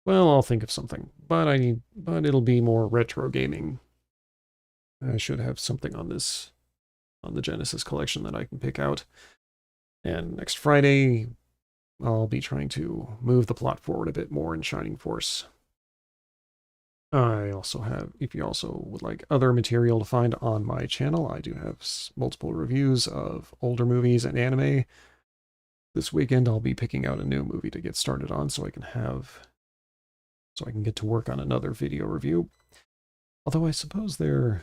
Well, I'll think of something, but it'll be more retro gaming. I should have something on this, on the Genesis collection that I can pick out. And next Friday, I'll be trying to move the plot forward a bit more in Shining Force. I also have, if you also would like other material to find on my channel, I do have multiple reviews of older movies and anime. This weekend I'll be picking out a new movie to get started on so I can get to work on another video review. Although I suppose they're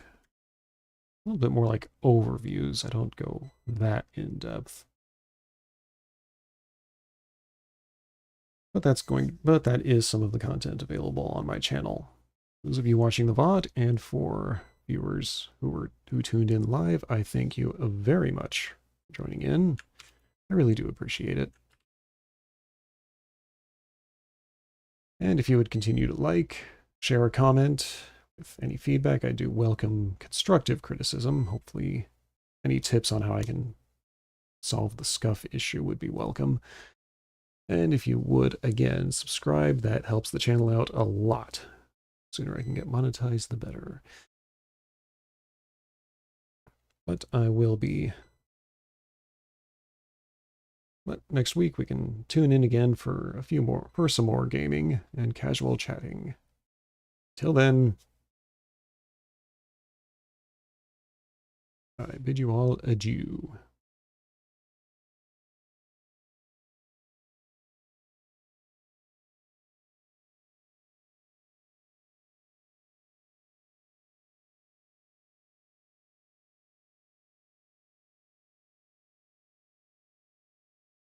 a little bit more like overviews. I don't go that in depth. But that is some of the content available on my channel. Those of you watching the VOD, and for viewers who tuned in live, I thank you very much for joining in. I really do appreciate it. And if you would continue to like, share a comment with any feedback, I do welcome constructive criticism. Hopefully any tips on how I can solve the scuff issue would be welcome. And if you would, again, subscribe, that helps the channel out a lot. The sooner I can get monetized, the better. But next week we can tune in again for some more gaming and casual chatting. Till then, I bid you all adieu.